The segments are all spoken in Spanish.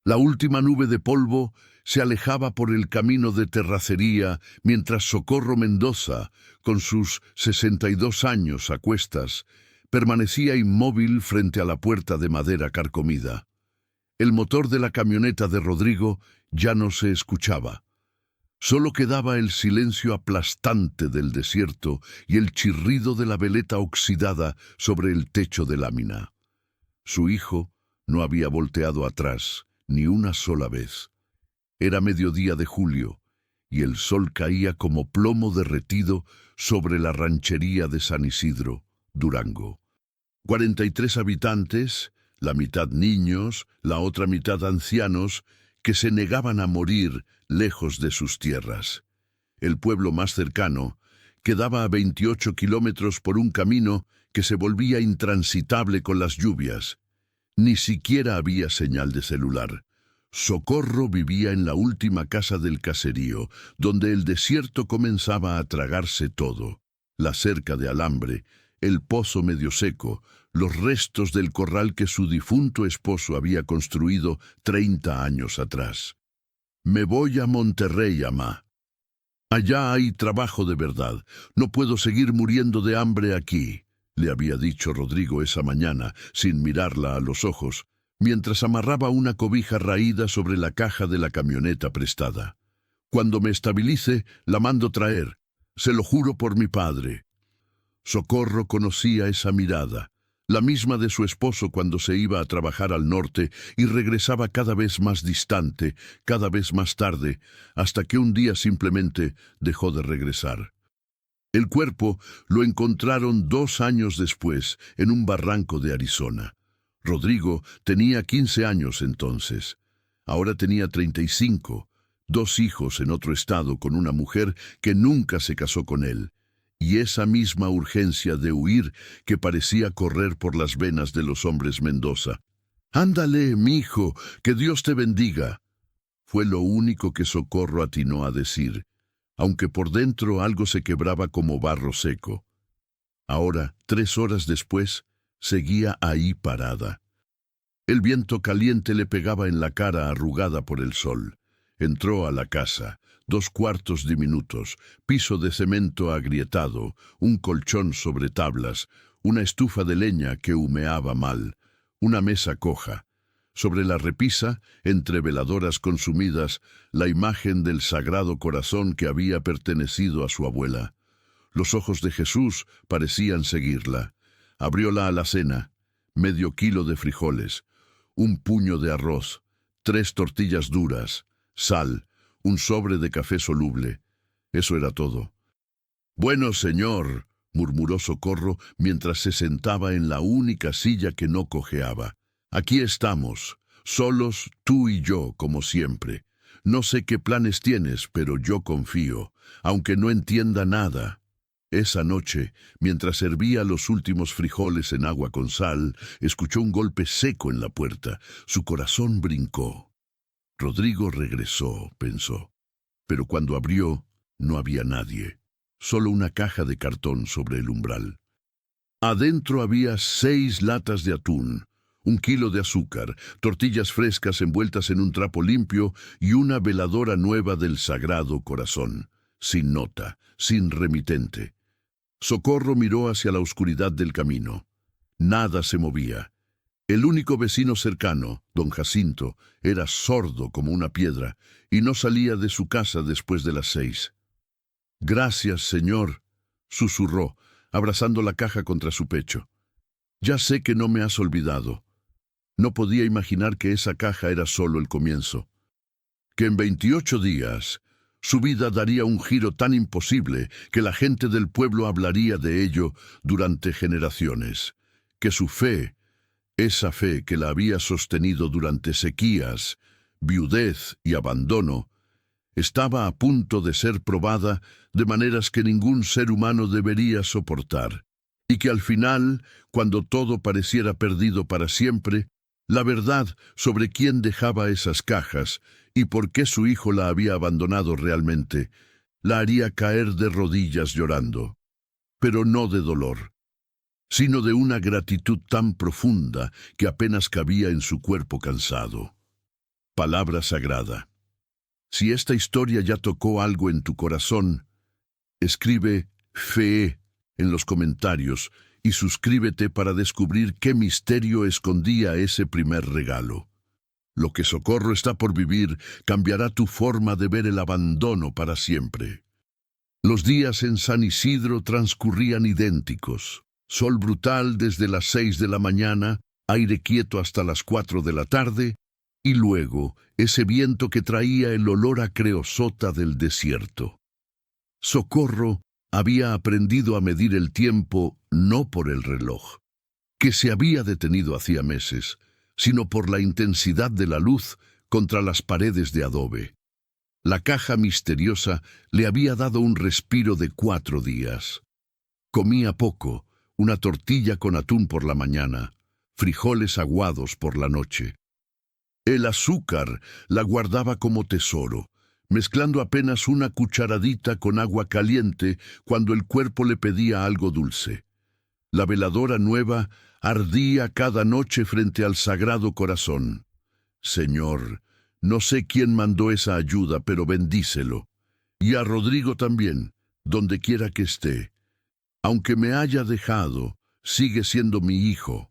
La última nube de polvo se alejaba por el camino de terracería mientras Socorro Mendoza, con sus 62 años a cuestas, permanecía inmóvil frente a la puerta de madera carcomida. El motor de la camioneta de Rodrigo ya no se escuchaba. Solo quedaba el silencio aplastante del desierto y el chirrido de la veleta oxidada sobre el techo de lámina. Su hijo no había volteado atrás ni una sola vez. Era mediodía de julio y el sol caía como plomo derretido sobre la ranchería de San Isidro, Durango. 43 habitantes, la mitad niños, la otra mitad ancianos, que se negaban a morir lejos de sus tierras. El pueblo más cercano quedaba a 28 kilómetros por un camino que se volvía intransitable con las lluvias. Ni siquiera había señal de celular. Socorro vivía en la última casa del caserío, donde el desierto comenzaba a tragarse todo. La cerca de alambre, el pozo medio seco, los restos del corral que su difunto esposo había construido 30 años atrás. «Me voy a Monterrey, mamá. Allá hay trabajo de verdad. No puedo seguir muriendo de hambre aquí», le había dicho Rodrigo esa mañana, sin mirarla a los ojos, mientras amarraba una cobija raída sobre la caja de la camioneta prestada. «Cuando me estabilice, la mando traer. Se lo juro por mi padre». Socorro conocía esa mirada, la misma de su esposo cuando se iba a trabajar al norte y regresaba cada vez más distante, cada vez más tarde, hasta que un día simplemente dejó de regresar. El cuerpo lo encontraron 2 años después en un barranco de Arizona. Rodrigo tenía 15 años entonces. Ahora tenía 35, 2 hijos en otro estado con una mujer que nunca se casó con él. Y esa misma urgencia de huir que parecía correr por las venas de los hombres Mendoza. «Ándale, mijo, que Dios te bendiga», fue lo único que Socorro atinó a decir, aunque por dentro algo se quebraba como barro seco. Ahora, 3 horas después, seguía ahí parada. El viento caliente le pegaba en la cara arrugada por el sol. Entró a la casa. 2 cuartos diminutos, piso de cemento agrietado, un colchón sobre tablas, una estufa de leña que humeaba mal, una mesa coja. Sobre la repisa, entre veladoras consumidas, la imagen del Sagrado Corazón que había pertenecido a su abuela. Los ojos de Jesús parecían seguirla. Abrió la alacena, medio kilo de frijoles, un puño de arroz, 3 tortillas duras, sal, un sobre de café soluble. Eso era todo. «Bueno, señor», murmuró Socorro mientras se sentaba en la única silla que no cojeaba. «Aquí estamos, solos tú y yo, como siempre. No sé qué planes tienes, pero yo confío, aunque no entienda nada». Esa noche, mientras hervía los últimos frijoles en agua con sal, escuchó un golpe seco en la puerta. Su corazón brincó. Rodrigo regresó, pensó, pero cuando abrió no había nadie, solo una caja de cartón sobre el umbral. Adentro había 6 latas de atún, 1 kilo de azúcar, tortillas frescas envueltas en un trapo limpio y una veladora nueva del Sagrado Corazón, sin nota, sin remitente. Socorro miró hacia la oscuridad del camino. Nada se movía. El único vecino cercano, don Jacinto, era sordo como una piedra y no salía de su casa después de las 6. «Gracias, señor», susurró, abrazando la caja contra su pecho. «Ya sé que no me has olvidado». No podía imaginar que esa caja era solo el comienzo. Que en 28 días su vida daría un giro tan imposible que la gente del pueblo hablaría de ello durante generaciones. Que su fe, esa fe que la había sostenido durante sequías, viudez y abandono, estaba a punto de ser probada de maneras que ningún ser humano debería soportar, y que al final, cuando todo pareciera perdido para siempre, la verdad sobre quién dejaba esas cajas y por qué su hijo la había abandonado realmente, la haría caer de rodillas llorando, pero no de dolor, sino de una gratitud tan profunda que apenas cabía en su cuerpo cansado. palabra sagrada. Si esta historia ya tocó algo en tu corazón, escribe FE en los comentarios y suscríbete para descubrir qué misterio escondía ese primer regalo. Lo que Socorro está por vivir cambiará tu forma de ver el abandono para siempre. Los días en San Isidro transcurrían idénticos. Sol brutal desde las 6 de la mañana, aire quieto hasta las 4 de la tarde, y luego ese viento que traía el olor a creosota del desierto. Socorro había aprendido a medir el tiempo no por el reloj, que se había detenido hacía meses, sino por la intensidad de la luz contra las paredes de adobe. La caja misteriosa le había dado un respiro de 4 días. Comía poco, una tortilla con atún por la mañana, frijoles aguados por la noche. El azúcar la guardaba como tesoro, mezclando apenas una cucharadita con agua caliente cuando el cuerpo le pedía algo dulce. La veladora nueva ardía cada noche frente al Sagrado Corazón. Señor, no sé quién mandó esa ayuda, pero bendícelo. Y a Rodrigo también, donde quiera que esté. Aunque me haya dejado, sigue siendo mi hijo.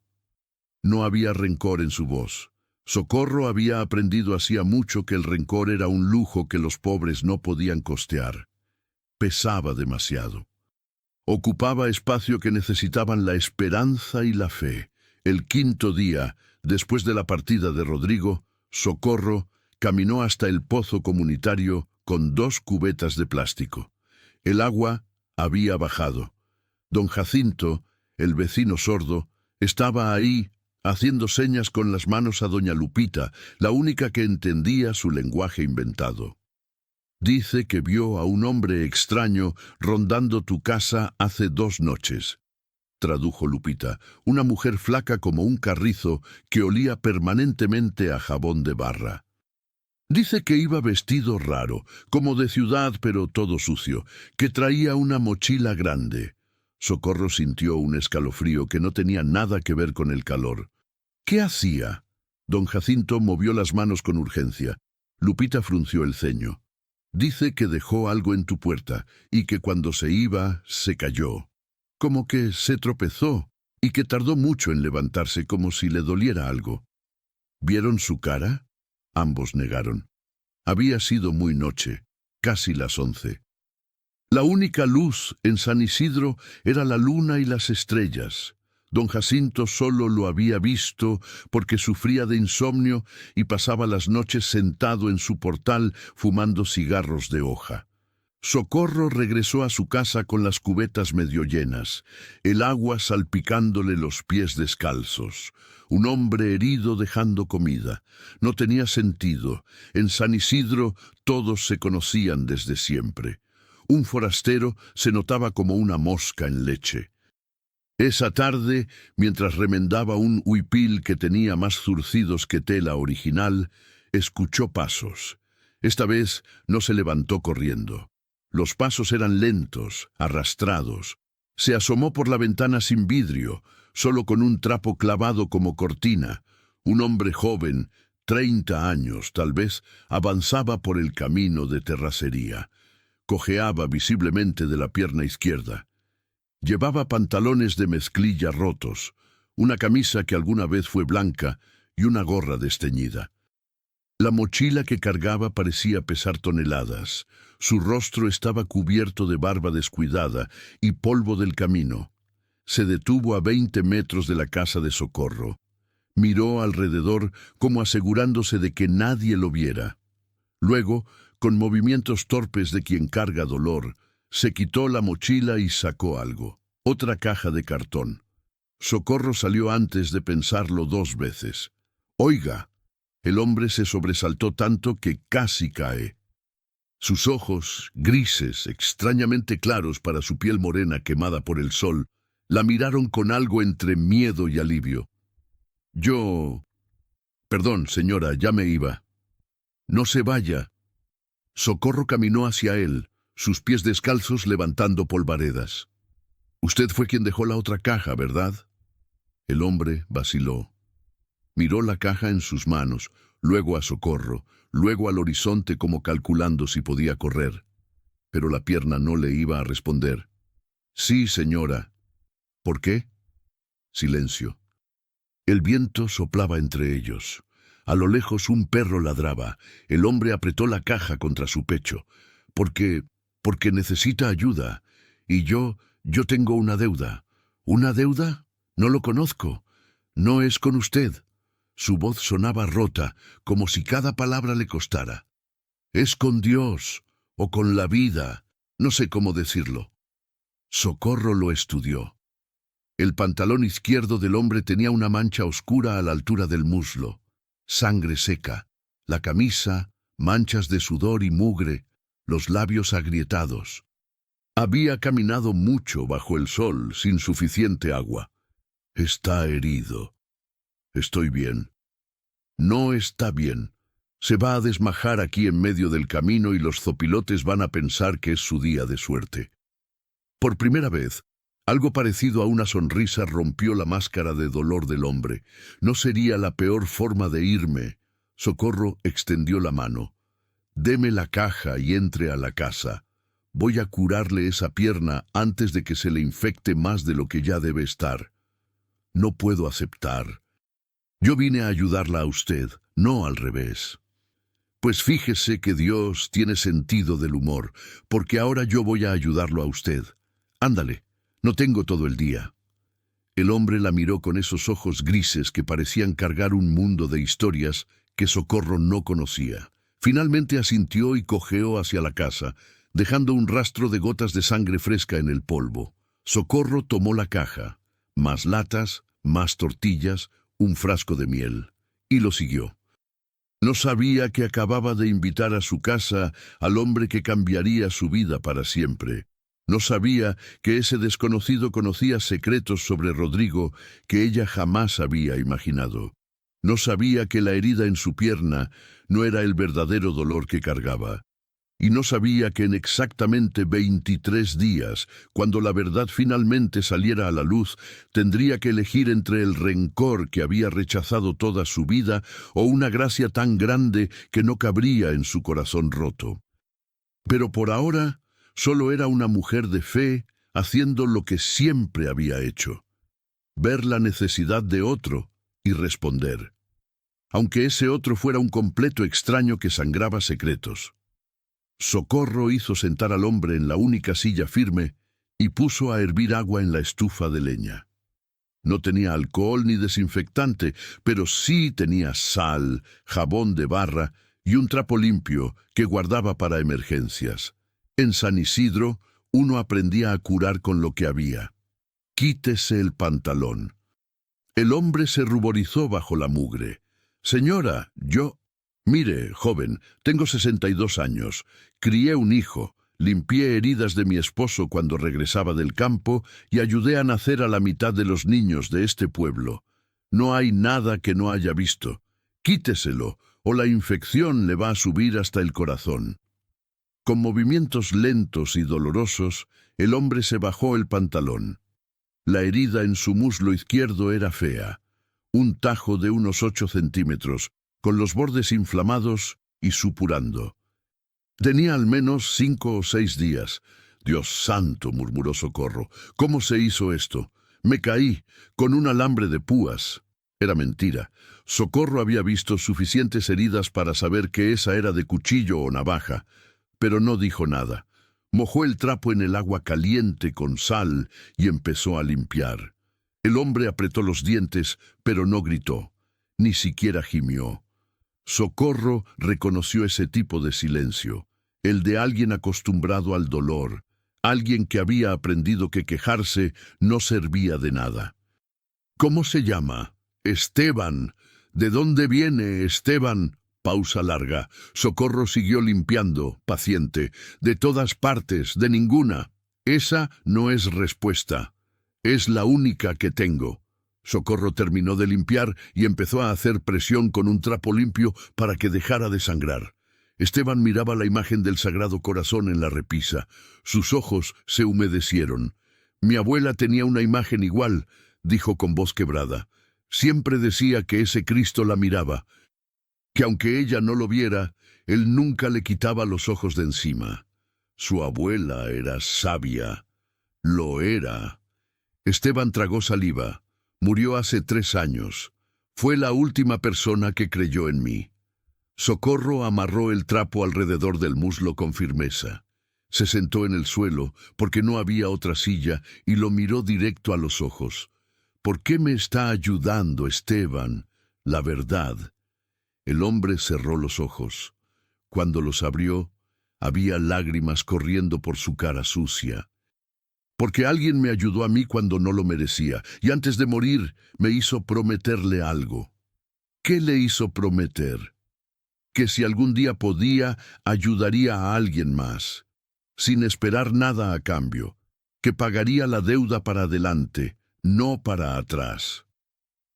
No había rencor en su voz. Socorro había aprendido hacía mucho que el rencor era un lujo que los pobres no podían costear. Pesaba demasiado. Ocupaba espacio que necesitaban la esperanza y la fe. El 5.º día, después de la partida de Rodrigo, Socorro caminó hasta el pozo comunitario con 2 cubetas de plástico. El agua había bajado. Don Jacinto, el vecino sordo, estaba ahí haciendo señas con las manos a doña Lupita, la única que entendía su lenguaje inventado. Dice que vio a un hombre extraño rondando tu casa hace 2 noches, tradujo Lupita, una mujer flaca como un carrizo que olía permanentemente a jabón de barra. Dice que iba vestido raro, como de ciudad pero todo sucio, que traía una mochila grande. Socorro sintió un escalofrío que no tenía nada que ver con el calor. ¿Qué hacía? Don Jacinto movió las manos con urgencia. Lupita frunció el ceño. Dice que dejó algo en tu puerta y que cuando se iba, se cayó. Como que se tropezó y que tardó mucho en levantarse como si le doliera algo. ¿Vieron su cara? Ambos negaron. Había sido muy noche, casi las 11. La única luz en San Isidro era la luna y las estrellas. Don Jacinto solo lo había visto porque sufría de insomnio y pasaba las noches sentado en su portal fumando cigarros de hoja. Socorro regresó a su casa con las cubetas medio llenas, el agua salpicándole los pies descalzos. Un hombre herido dejando comida. No tenía sentido. En San Isidro todos se conocían desde siempre. Un forastero se notaba como una mosca en leche. Esa tarde, mientras remendaba un huipil que tenía más zurcidos que tela original, escuchó pasos. Esta vez no se levantó corriendo. Los pasos eran lentos, arrastrados. Se asomó por la ventana sin vidrio, solo con un trapo clavado como cortina. Un hombre joven, 30 años tal vez, avanzaba por el camino de terracería. Cojeaba visiblemente de la pierna izquierda. Llevaba pantalones de mezclilla rotos, una camisa que alguna vez fue blanca y una gorra desteñida. La mochila que cargaba parecía pesar toneladas. Su rostro estaba cubierto de barba descuidada y polvo del camino. Se detuvo a 20 metros de la casa de Socorro. Miró alrededor como asegurándose de que nadie lo viera. Luego, con movimientos torpes de quien carga dolor, se quitó la mochila y sacó algo. Otra caja de cartón. Socorro salió antes de pensarlo 2 veces. «Oiga». El hombre se sobresaltó tanto que casi cae. Sus ojos, grises, extrañamente claros para su piel morena quemada por el sol, la miraron con algo entre miedo y alivio. «Yo... Perdón, señora, ya me iba». «No se vaya». Socorro caminó hacia él, sus pies descalzos levantando polvaredas. «Usted fue quien dejó la otra caja, ¿verdad?» El hombre vaciló. Miró la caja en sus manos, luego a Socorro, luego al horizonte como calculando si podía correr. Pero la pierna no le iba a responder. Sí, señora. ¿Por qué? Silencio. El viento soplaba entre ellos. A lo lejos un perro ladraba. El hombre apretó la caja contra su pecho. Porque necesita ayuda. Y yo tengo una deuda. ¿Una deuda? No lo conozco. No es con usted. Su voz sonaba rota, como si cada palabra le costara. Es con Dios, o con la vida, no sé cómo decirlo. Socorro lo estudió. El pantalón izquierdo del hombre tenía una mancha oscura a la altura del muslo. Sangre seca. La camisa, manchas de sudor y mugre, los labios agrietados. Había caminado mucho bajo el sol, sin suficiente agua. Está herido. Estoy bien. No está bien. Se va a desmajar aquí en medio del camino y los zopilotes van a pensar que es su día de suerte. Por primera vez, algo parecido a una sonrisa rompió la máscara de dolor del hombre. No sería la peor forma de irme. Socorro extendió la mano. Deme la caja y entre a la casa. Voy a curarle esa pierna antes de que se le infecte más de lo que ya debe estar. No puedo aceptar. Yo vine a ayudarla a usted, no al revés. Pues fíjese que Dios tiene sentido del humor, porque ahora yo voy a ayudarlo a usted. Ándale, no tengo todo el día. El hombre la miró con esos ojos grises que parecían cargar un mundo de historias que Socorro no conocía. Finalmente asintió y cojeó hacia la casa, dejando un rastro de gotas de sangre fresca en el polvo. Socorro tomó la caja, más latas, más tortillas, un frasco de miel, y lo siguió. No sabía que acababa de invitar a su casa al hombre que cambiaría su vida para siempre. No sabía que ese desconocido conocía secretos sobre Rodrigo que ella jamás había imaginado. No sabía que la herida en su pierna no era el verdadero dolor que cargaba. Y no sabía que en exactamente 23 días, cuando la verdad finalmente saliera a la luz, tendría que elegir entre el rencor que había rechazado toda su vida o una gracia tan grande que no cabría en su corazón roto. Pero por ahora, solo era una mujer de fe haciendo lo que siempre había hecho: ver la necesidad de otro y responder, aunque ese otro fuera un completo extraño que sangraba secretos. Socorro hizo sentar al hombre en la única silla firme y puso a hervir agua en la estufa de leña. No tenía alcohol ni desinfectante, pero sí tenía sal, jabón de barra y un trapo limpio que guardaba para emergencias. En San Isidro, uno aprendía a curar con lo que había. Quítese el pantalón. El hombre se ruborizó bajo la mugre. Señora, Mire, joven, tengo 62 años. Crié un hijo, limpié heridas de mi esposo cuando regresaba del campo y ayudé a nacer a la mitad de los niños de este pueblo. No hay nada que no haya visto. Quíteselo, o la infección le va a subir hasta el corazón. Con movimientos lentos y dolorosos, el hombre se bajó el pantalón. La herida en su muslo izquierdo era fea. Un tajo de unos 8 centímetros, con los bordes inflamados y supurando. Tenía al menos 5 o 6 días. Dios santo, murmuró Socorro. ¿Cómo se hizo esto? Me caí, con un alambre de púas. Era mentira. Socorro había visto suficientes heridas para saber que esa era de cuchillo o navaja, pero no dijo nada. Mojó el trapo en el agua caliente con sal y empezó a limpiar. El hombre apretó los dientes, pero no gritó. Ni siquiera gimió. Socorro reconoció ese tipo de silencio, el de alguien acostumbrado al dolor, alguien que había aprendido que quejarse no servía de nada. ¿Cómo se llama? Esteban. ¿De dónde viene Esteban? Pausa larga. Socorro siguió limpiando, paciente. De todas partes, de ninguna. Esa no es respuesta. Es la única que tengo. Socorro terminó de limpiar y empezó a hacer presión con un trapo limpio para que dejara de sangrar. Esteban miraba la imagen del Sagrado Corazón en la repisa. Sus ojos se humedecieron. Mi abuela tenía una imagen igual, dijo con voz quebrada. Siempre decía que ese Cristo la miraba. que aunque ella no lo viera, él nunca le quitaba los ojos de encima. Su abuela era sabia. Lo era. Esteban tragó saliva. Murió hace 3 años. Fue la última persona que creyó en mí. Socorro amarró el trapo alrededor del muslo con firmeza. Se sentó en el suelo, porque no había otra silla, y lo miró directo a los ojos. ¿Por qué me está ayudando, Esteban? La verdad. El hombre cerró los ojos. Cuando los abrió, había lágrimas corriendo por su cara sucia. Porque alguien me ayudó a mí cuando no lo merecía, y antes de morir me hizo prometerle algo. ¿Qué le hizo prometer? Que si algún día podía, ayudaría a alguien más, sin esperar nada a cambio, que pagaría la deuda para adelante, no para atrás.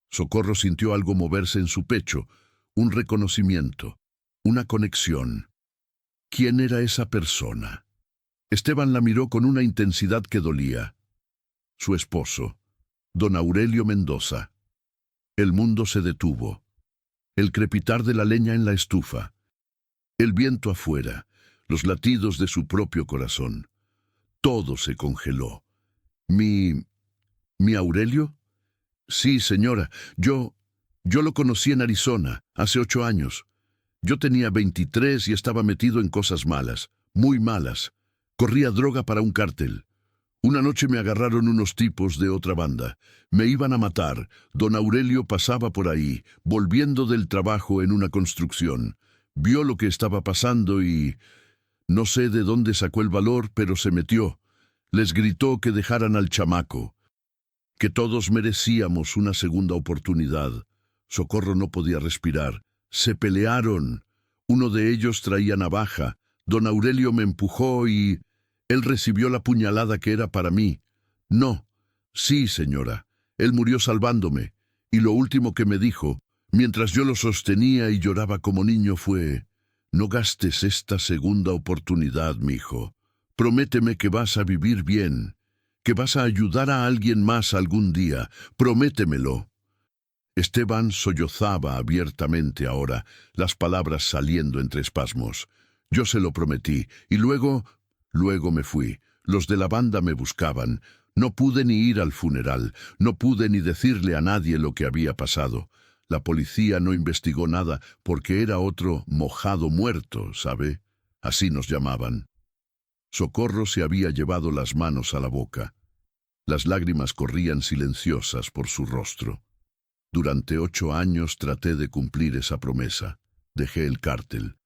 Socorro sintió algo moverse en su pecho, un reconocimiento, una conexión. ¿Quién era esa persona? Esteban la miró con una intensidad que dolía. Su esposo, don Aurelio Mendoza. El mundo se detuvo. El crepitar de la leña en la estufa. El viento afuera, los latidos de su propio corazón. Todo se congeló. ¿Mi Aurelio? Sí, señora. Yo lo conocí en Arizona, hace 8 años. Yo tenía 23 y estaba metido en cosas malas, muy malas. Corría droga para un cártel. Una noche me agarraron unos tipos de otra banda. Me iban a matar. Don Aurelio pasaba por ahí, volviendo del trabajo en una construcción. Vio lo que estaba pasando y... no sé de dónde sacó el valor, pero se metió. Les gritó que dejaran al chamaco, que todos merecíamos una segunda oportunidad. Socorro no podía respirar. Se pelearon. Uno de ellos traía navaja. Don Aurelio me empujó y... él recibió la puñalada que era para mí. No. Sí, señora. Él murió salvándome. Y lo último que me dijo, mientras yo lo sostenía y lloraba como niño, fue: no gastes esta segunda oportunidad, mijo. Prométeme que vas a vivir bien, que vas a ayudar a alguien más algún día. Prométemelo. Esteban sollozaba abiertamente ahora, las palabras saliendo entre espasmos. Yo se lo prometí, y luego me fui. Los de la banda me buscaban. No pude ni ir al funeral, no pude ni decirle a nadie lo que había pasado. La policía no investigó nada porque era otro mojado muerto, ¿sabe? Así nos llamaban. Socorro se había llevado las manos a la boca. Las lágrimas corrían silenciosas por su rostro. Durante 8 años traté de cumplir esa promesa. Dejé el cártel.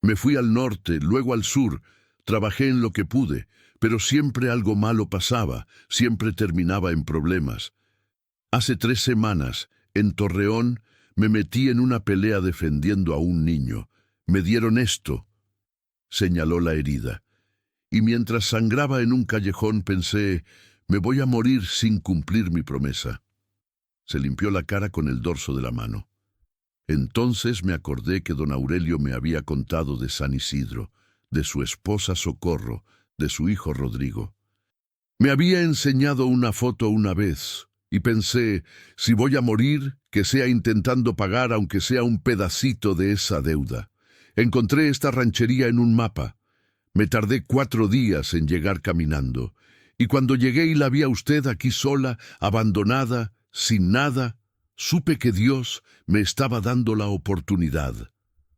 Me fui al norte, luego al sur. Trabajé en lo que pude, pero siempre algo malo pasaba, siempre terminaba en problemas. Hace 3 semanas, en Torreón, me metí en una pelea defendiendo a un niño. Me dieron esto. Señaló la herida. Y mientras sangraba en un callejón pensé, me voy a morir sin cumplir mi promesa. Se limpió la cara con el dorso de la mano. Entonces me acordé que don Aurelio me había contado de San Isidro, de su esposa Socorro, de su hijo Rodrigo. Me había enseñado una foto una vez, y pensé, si voy a morir, que sea intentando pagar aunque sea un pedacito de esa deuda. Encontré esta ranchería en un mapa. Me tardé 4 días en llegar caminando, y cuando llegué y la vi a usted aquí sola, abandonada, sin nada, supe que Dios me estaba dando la oportunidad.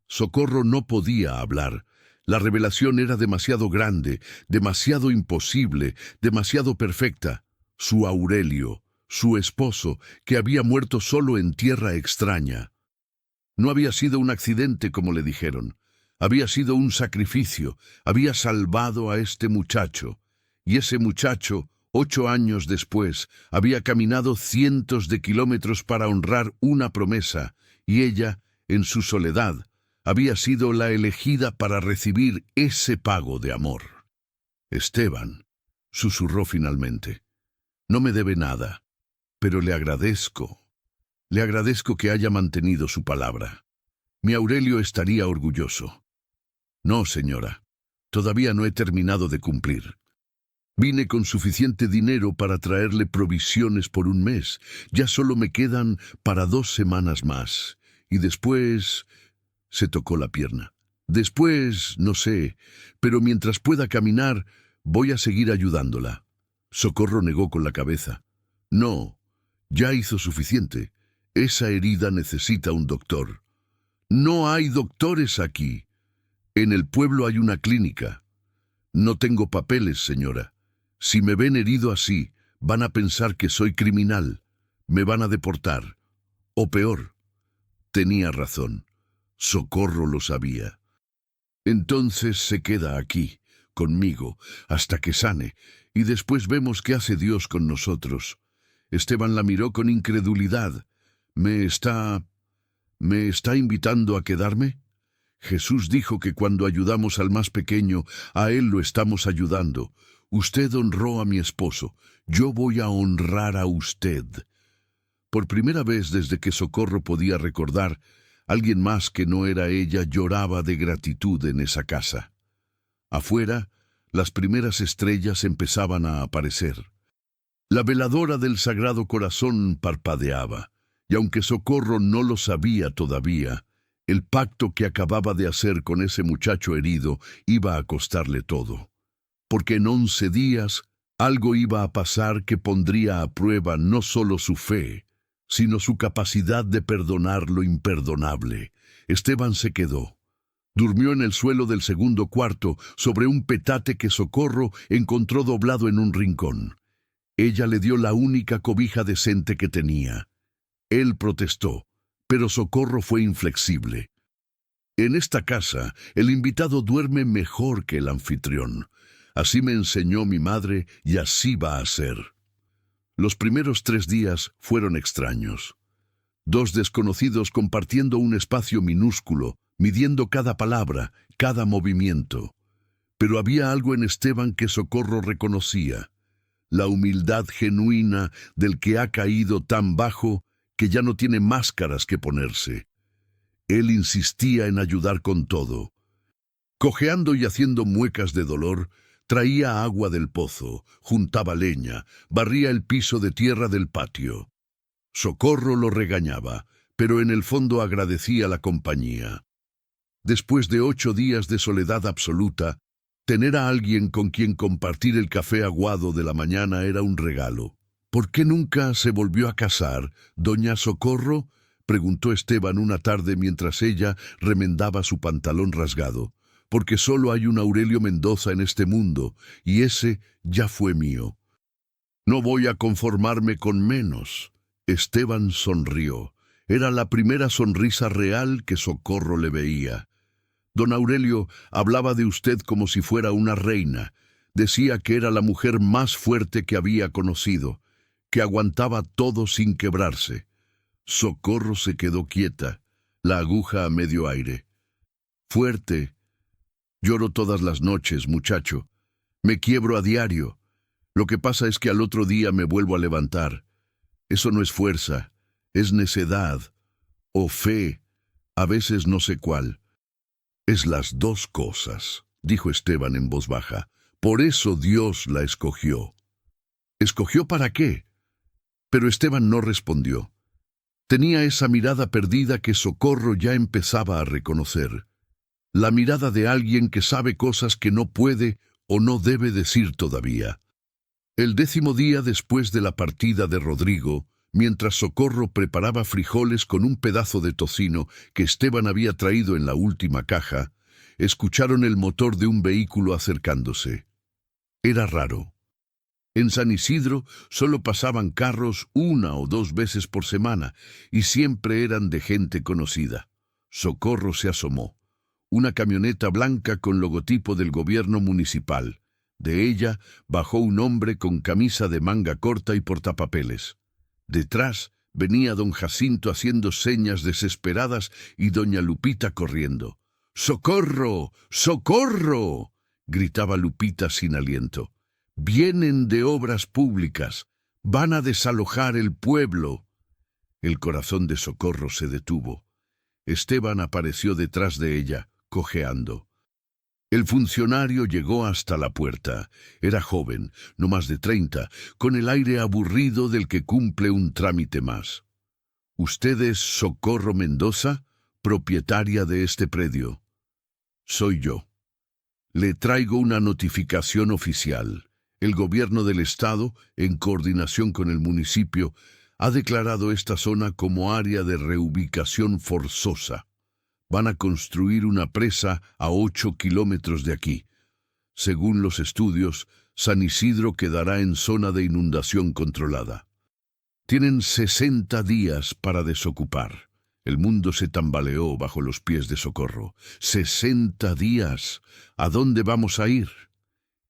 Socorro no podía hablar. La revelación era demasiado grande, demasiado imposible, demasiado perfecta. Su Aurelio, su esposo, que había muerto solo en tierra extraña. No había sido un accidente, como le dijeron. Había sido un sacrificio. Había salvado a este muchacho. Y ese muchacho, 8 años después, había caminado cientos de kilómetros para honrar una promesa, y ella, en su soledad, había sido la elegida para recibir ese pago de amor. Esteban, susurró finalmente, no me debe nada, pero le agradezco que haya mantenido su palabra. Mi Aurelio estaría orgulloso. No, señora, todavía no he terminado de cumplir. Vine con suficiente dinero para traerle provisiones por 1 mes. Ya solo me quedan para 2 semanas más. Y después Se tocó la pierna. Después, no sé, pero mientras pueda caminar, voy a seguir ayudándola. Socorro negó con la cabeza. No, ya hizo suficiente. Esa herida necesita un doctor. No hay doctores aquí. En el pueblo hay una clínica. No tengo papeles, señora. Si me ven herido así, van a pensar que soy criminal. Me van a deportar. O peor. Tenía razón. Socorro lo sabía. Entonces se queda aquí, conmigo, hasta que sane, y después vemos qué hace Dios con nosotros. Esteban la miró con incredulidad. ¿Me está invitando a quedarme? Jesús dijo que cuando ayudamos al más pequeño, a Él lo estamos ayudando. Usted honró a mi esposo. Yo voy a honrar a usted. Por primera vez desde que Socorro podía recordar, alguien más que no era ella lloraba de gratitud en esa casa. Afuera, las primeras estrellas empezaban a aparecer. La veladora del Sagrado Corazón parpadeaba, y aunque Socorro no lo sabía todavía, el pacto que acababa de hacer con ese muchacho herido iba a costarle todo. Porque en 11 días algo iba a pasar que pondría a prueba no solo su fe, sino su capacidad de perdonar lo imperdonable. Esteban se quedó. Durmió en el suelo del segundo cuarto, sobre un petate que Socorro encontró doblado en un rincón. Ella le dio la única cobija decente que tenía. Él protestó, pero Socorro fue inflexible. En esta casa, el invitado duerme mejor que el anfitrión. Así me enseñó mi madre y así va a ser. Los primeros 3 días fueron extraños. 2 desconocidos compartiendo un espacio minúsculo, midiendo cada palabra, cada movimiento. Pero había algo en Esteban que Socorro reconocía. La humildad genuina del que ha caído tan bajo que ya no tiene máscaras que ponerse. Él insistía en ayudar con todo. Cojeando y haciendo muecas de dolor, traía agua del pozo, juntaba leña, barría el piso de tierra del patio. Socorro lo regañaba, pero en el fondo agradecía la compañía. Después de 8 días de soledad absoluta, tener a alguien con quien compartir el café aguado de la mañana era un regalo. ¿Por qué nunca se volvió a casar, doña Socorro?, preguntó Esteban una tarde mientras ella remendaba su pantalón rasgado. Porque solo hay un Aurelio Mendoza en este mundo, y ese ya fue mío. No voy a conformarme con menos. Esteban sonrió. Era la primera sonrisa real que Socorro le veía. Don Aurelio hablaba de usted como si fuera una reina. Decía que era la mujer más fuerte que había conocido, que aguantaba todo sin quebrarse. Socorro se quedó quieta, la aguja a medio aire. Fuerte. Lloro todas las noches, muchacho. Me quiebro a diario. Lo que pasa es que al otro día me vuelvo a levantar. Eso no es fuerza, es necedad. O fe, a veces no sé cuál. Es las 2 cosas, dijo Esteban en voz baja. Por eso Dios la escogió. ¿Escogió para qué? Pero Esteban no respondió. Tenía esa mirada perdida que Socorro ya empezaba a reconocer. La mirada de alguien que sabe cosas que no puede o no debe decir todavía. El 10º día después de la partida de Rodrigo, mientras Socorro preparaba frijoles con un pedazo de tocino que Esteban había traído en la última caja, escucharon el motor de un vehículo acercándose. Era raro. En San Isidro solo pasaban carros 1 o 2 veces por semana, y siempre eran de gente conocida. Socorro se asomó. Una camioneta blanca con logotipo del gobierno municipal. De ella bajó un hombre con camisa de manga corta y portapapeles. Detrás venía don Jacinto haciendo señas desesperadas y doña Lupita corriendo. ¡Socorro! ¡Socorro!, gritaba Lupita sin aliento. «Vienen de obras públicas. Van a desalojar el pueblo». El corazón de Socorro se detuvo. Esteban apareció detrás de ella, cojeando. El funcionario llegó hasta la puerta. Era joven, no más de 30, con el aire aburrido del que cumple un trámite más. «¿Usted es Socorro Mendoza?», propietaria de este predio. Soy yo. Le traigo una notificación oficial. El gobierno del estado, en coordinación con el municipio, ha declarado esta zona como área de reubicación forzosa. Van a construir una presa a 8 kilómetros de aquí. Según los estudios, San Isidro quedará en zona de inundación controlada. Tienen 60 días para desocupar. El mundo se tambaleó bajo los pies de Socorro. 60 días. ¿A dónde vamos a ir?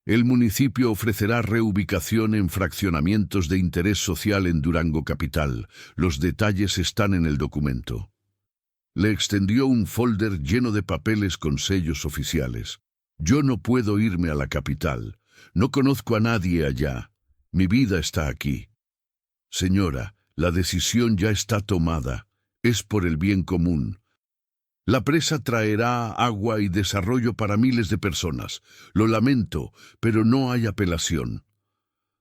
El municipio ofrecerá reubicación en fraccionamientos de interés social en Durango capital. Los detalles están en el documento. Le extendió un folder lleno de papeles con sellos oficiales. Yo no puedo irme a la capital. No conozco a nadie allá. Mi vida está aquí. Señora, la decisión ya está tomada. Es por el bien común. La presa traerá agua y desarrollo para miles de personas. Lo lamento, pero no hay apelación.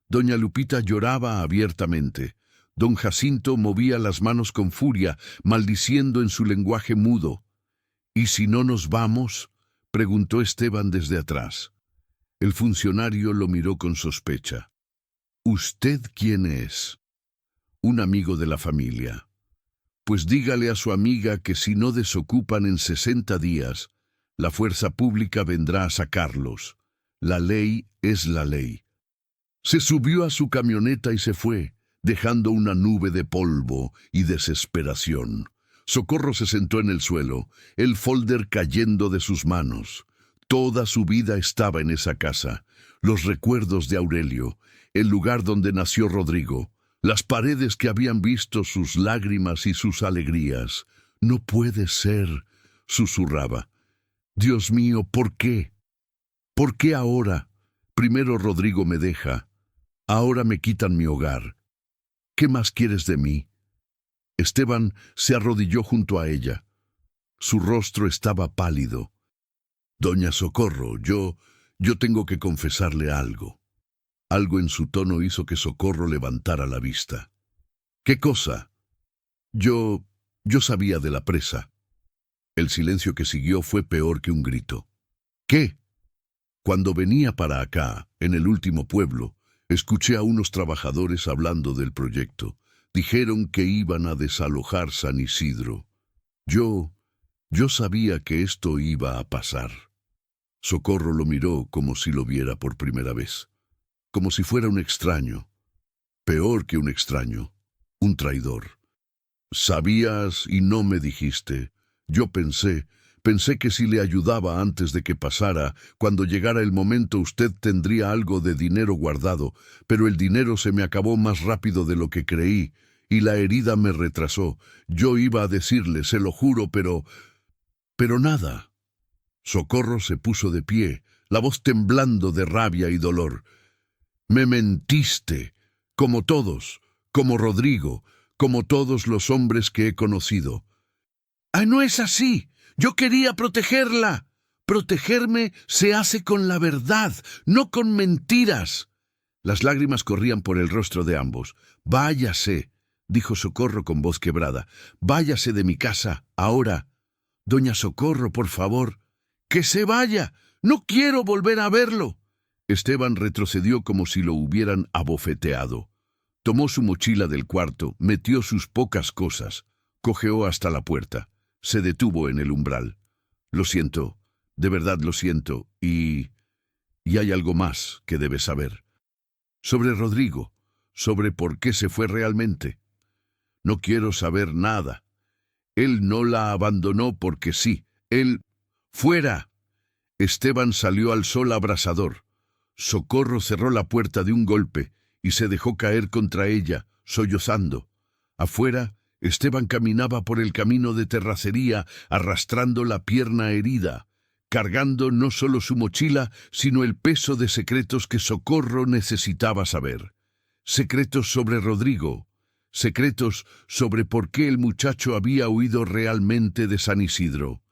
Doña Lupita lloraba abiertamente. Don Jacinto movía las manos con furia, maldiciendo en su lenguaje mudo. ¿Y si no nos vamos?, preguntó Esteban desde atrás. El funcionario lo miró con sospecha. ¿Usted quién es? Un amigo de la familia. Pues dígale a su amiga que si no desocupan en 60 días, la fuerza pública vendrá a sacarlos. La ley es la ley. Se subió a su camioneta y se fue, dejando una nube de polvo y desesperación. Socorro se sentó en el suelo, el folder cayendo de sus manos. Toda su vida estaba en esa casa. Los recuerdos de Aurelio, el lugar donde nació Rodrigo, las paredes que habían visto sus lágrimas y sus alegrías. «No puede ser», susurraba. «Dios mío, ¿por qué? ¿Por qué ahora? Primero Rodrigo me deja. Ahora me quitan mi hogar. ¿Qué más quieres de mí?» Esteban se arrodilló junto a ella. Su rostro estaba pálido. «Doña Socorro, yo tengo que confesarle algo». Algo en su tono hizo que Socorro levantara la vista. «¿Qué cosa?» Yo sabía de la presa». El silencio que siguió fue peor que un grito. «¿Qué?» Cuando venía para acá, en el último pueblo, escuché a unos trabajadores hablando del proyecto. Dijeron que iban a desalojar San Isidro. Yo sabía que esto iba a pasar». Socorro lo miró como si lo viera por primera vez. Como si fuera un extraño. Peor que un extraño. Un traidor. «Sabías y no me dijiste. Yo pensé que si le ayudaba antes de que pasara, cuando llegara el momento usted tendría algo de dinero guardado, pero el dinero se me acabó más rápido de lo que creí, y la herida me retrasó. Yo iba a decirle, se lo juro, pero nada». Socorro se puso de pie, la voz temblando de rabia y dolor. «Me mentiste, como todos, como Rodrigo, como todos los hombres que he conocido». «¡Ah, no es así! Yo quería protegerla. Protegerme se hace con la verdad, no con mentiras». Las lágrimas corrían por el rostro de ambos. «Váyase», dijo Socorro con voz quebrada. «Váyase de mi casa, ahora. Doña Socorro, por favor». «¡Que se vaya! ¡No quiero volver a verlo!». Esteban retrocedió como si lo hubieran abofeteado. Tomó su mochila del cuarto, metió sus pocas cosas, cojeó hasta la puerta. Se detuvo en el umbral. «Lo siento, de verdad lo siento, y hay algo más que debes saber. Sobre Rodrigo, sobre por qué se fue realmente. No quiero saber nada. Él no la abandonó porque sí. Él... ¡Fuera!». Esteban salió al sol abrasador. Socorro cerró la puerta de un golpe y se dejó caer contra ella, sollozando. Afuera, Esteban caminaba por el camino de terracería, arrastrando la pierna herida, cargando no solo su mochila, sino el peso de secretos que Socorro necesitaba saber. Secretos sobre Rodrigo, secretos sobre por qué el muchacho había huido realmente de San Isidro.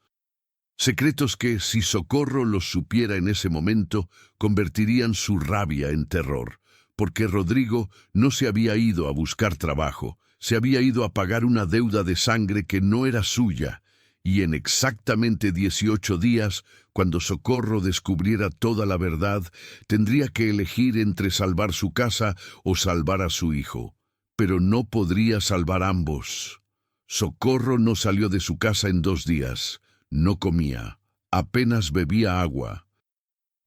Secretos que, si Socorro los supiera en ese momento, convertirían su rabia en terror, porque Rodrigo no se había ido a buscar trabajo, se había ido a pagar una deuda de sangre que no era suya, y en exactamente 18 días, cuando Socorro descubriera toda la verdad, tendría que elegir entre salvar su casa o salvar a su hijo. Pero no podría salvar ambos. Socorro no salió de su casa en 2 días. No comía, apenas bebía agua.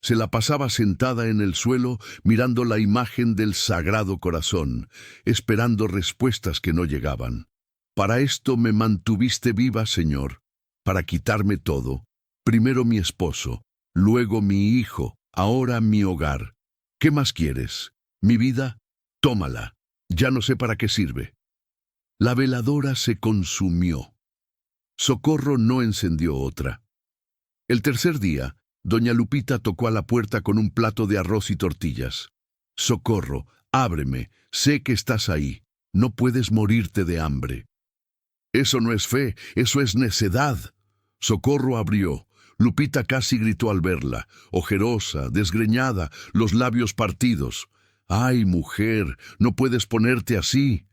Se la pasaba sentada en el suelo mirando la imagen del Sagrado Corazón, esperando respuestas que no llegaban. Para esto me mantuviste viva, Señor, para quitarme todo. Primero mi esposo, luego mi hijo, ahora mi hogar. ¿Qué más quieres? ¿Mi vida? Tómala. Ya no sé para qué sirve. La veladora se consumió. Socorro no encendió otra. El tercer día, doña Lupita tocó a la puerta con un plato de arroz y tortillas. Socorro, ábreme, sé que estás ahí. No puedes morirte de hambre. Eso no es fe, eso es necedad. Socorro abrió. Lupita casi gritó al verla, ojerosa, desgreñada, los labios partidos. ¡Ay, mujer, no puedes ponerte así!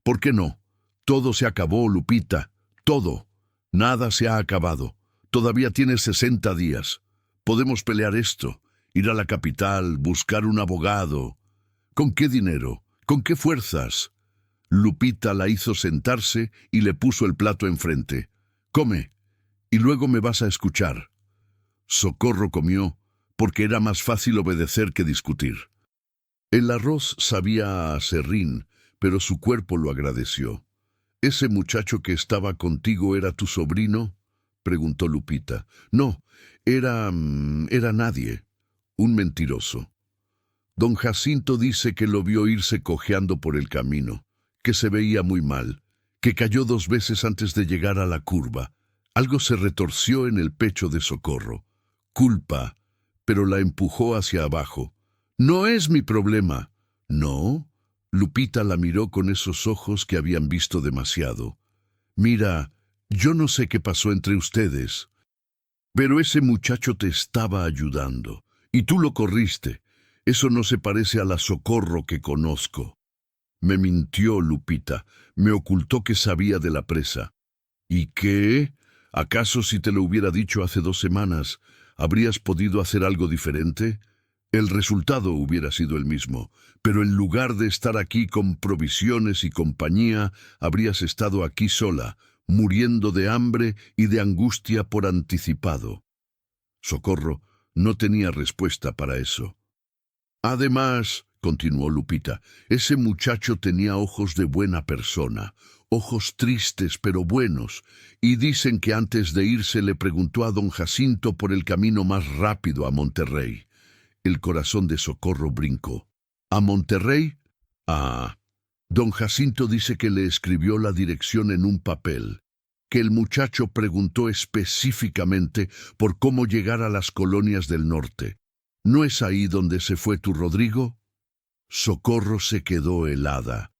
¿Por qué no? Todo se acabó, Lupita, todo. Nada se ha acabado. Todavía tienes 60 días. Podemos pelear esto, ir a la capital, buscar un abogado. ¿Con qué dinero? ¿Con qué fuerzas? Lupita la hizo sentarse y le puso el plato enfrente. Come, y luego me vas a escuchar. Socorro comió, porque era más fácil obedecer que discutir. El arroz sabía a serrín, pero su cuerpo lo agradeció. ¿Ese muchacho que estaba contigo era tu sobrino?, preguntó Lupita. No, era nadie, un mentiroso. Don Jacinto dice que lo vio irse cojeando por el camino, que se veía muy mal, que cayó 2 veces antes de llegar a la curva. Algo se retorció en el pecho de Socorro. Culpa, pero la empujó hacia abajo. No es mi problema. ¿No? Lupita la miró con esos ojos que habían visto demasiado. Mira, yo no sé qué pasó entre ustedes, pero ese muchacho te estaba ayudando, y tú lo corriste. Eso no se parece a la Socorro que conozco. Me mintió Lupita, me ocultó que sabía de la presa. ¿Y qué? ¿Acaso si te lo hubiera dicho hace 2 semanas, habrías podido hacer algo diferente? El resultado hubiera sido el mismo, pero en lugar de estar aquí con provisiones y compañía, habrías estado aquí sola, muriendo de hambre y de angustia por anticipado. Socorro no tenía respuesta para eso. Además, continuó Lupita, ese muchacho tenía ojos de buena persona, ojos tristes pero buenos, y dicen que antes de irse le preguntó a don Jacinto por el camino más rápido a Monterrey. El corazón de Socorro brincó. ¿A Monterrey? Ah. Don Jacinto dice que le escribió la dirección en un papel, que el muchacho preguntó específicamente por cómo llegar a las colonias del norte. ¿No es ahí donde se fue tu Rodrigo? Socorro se quedó helada.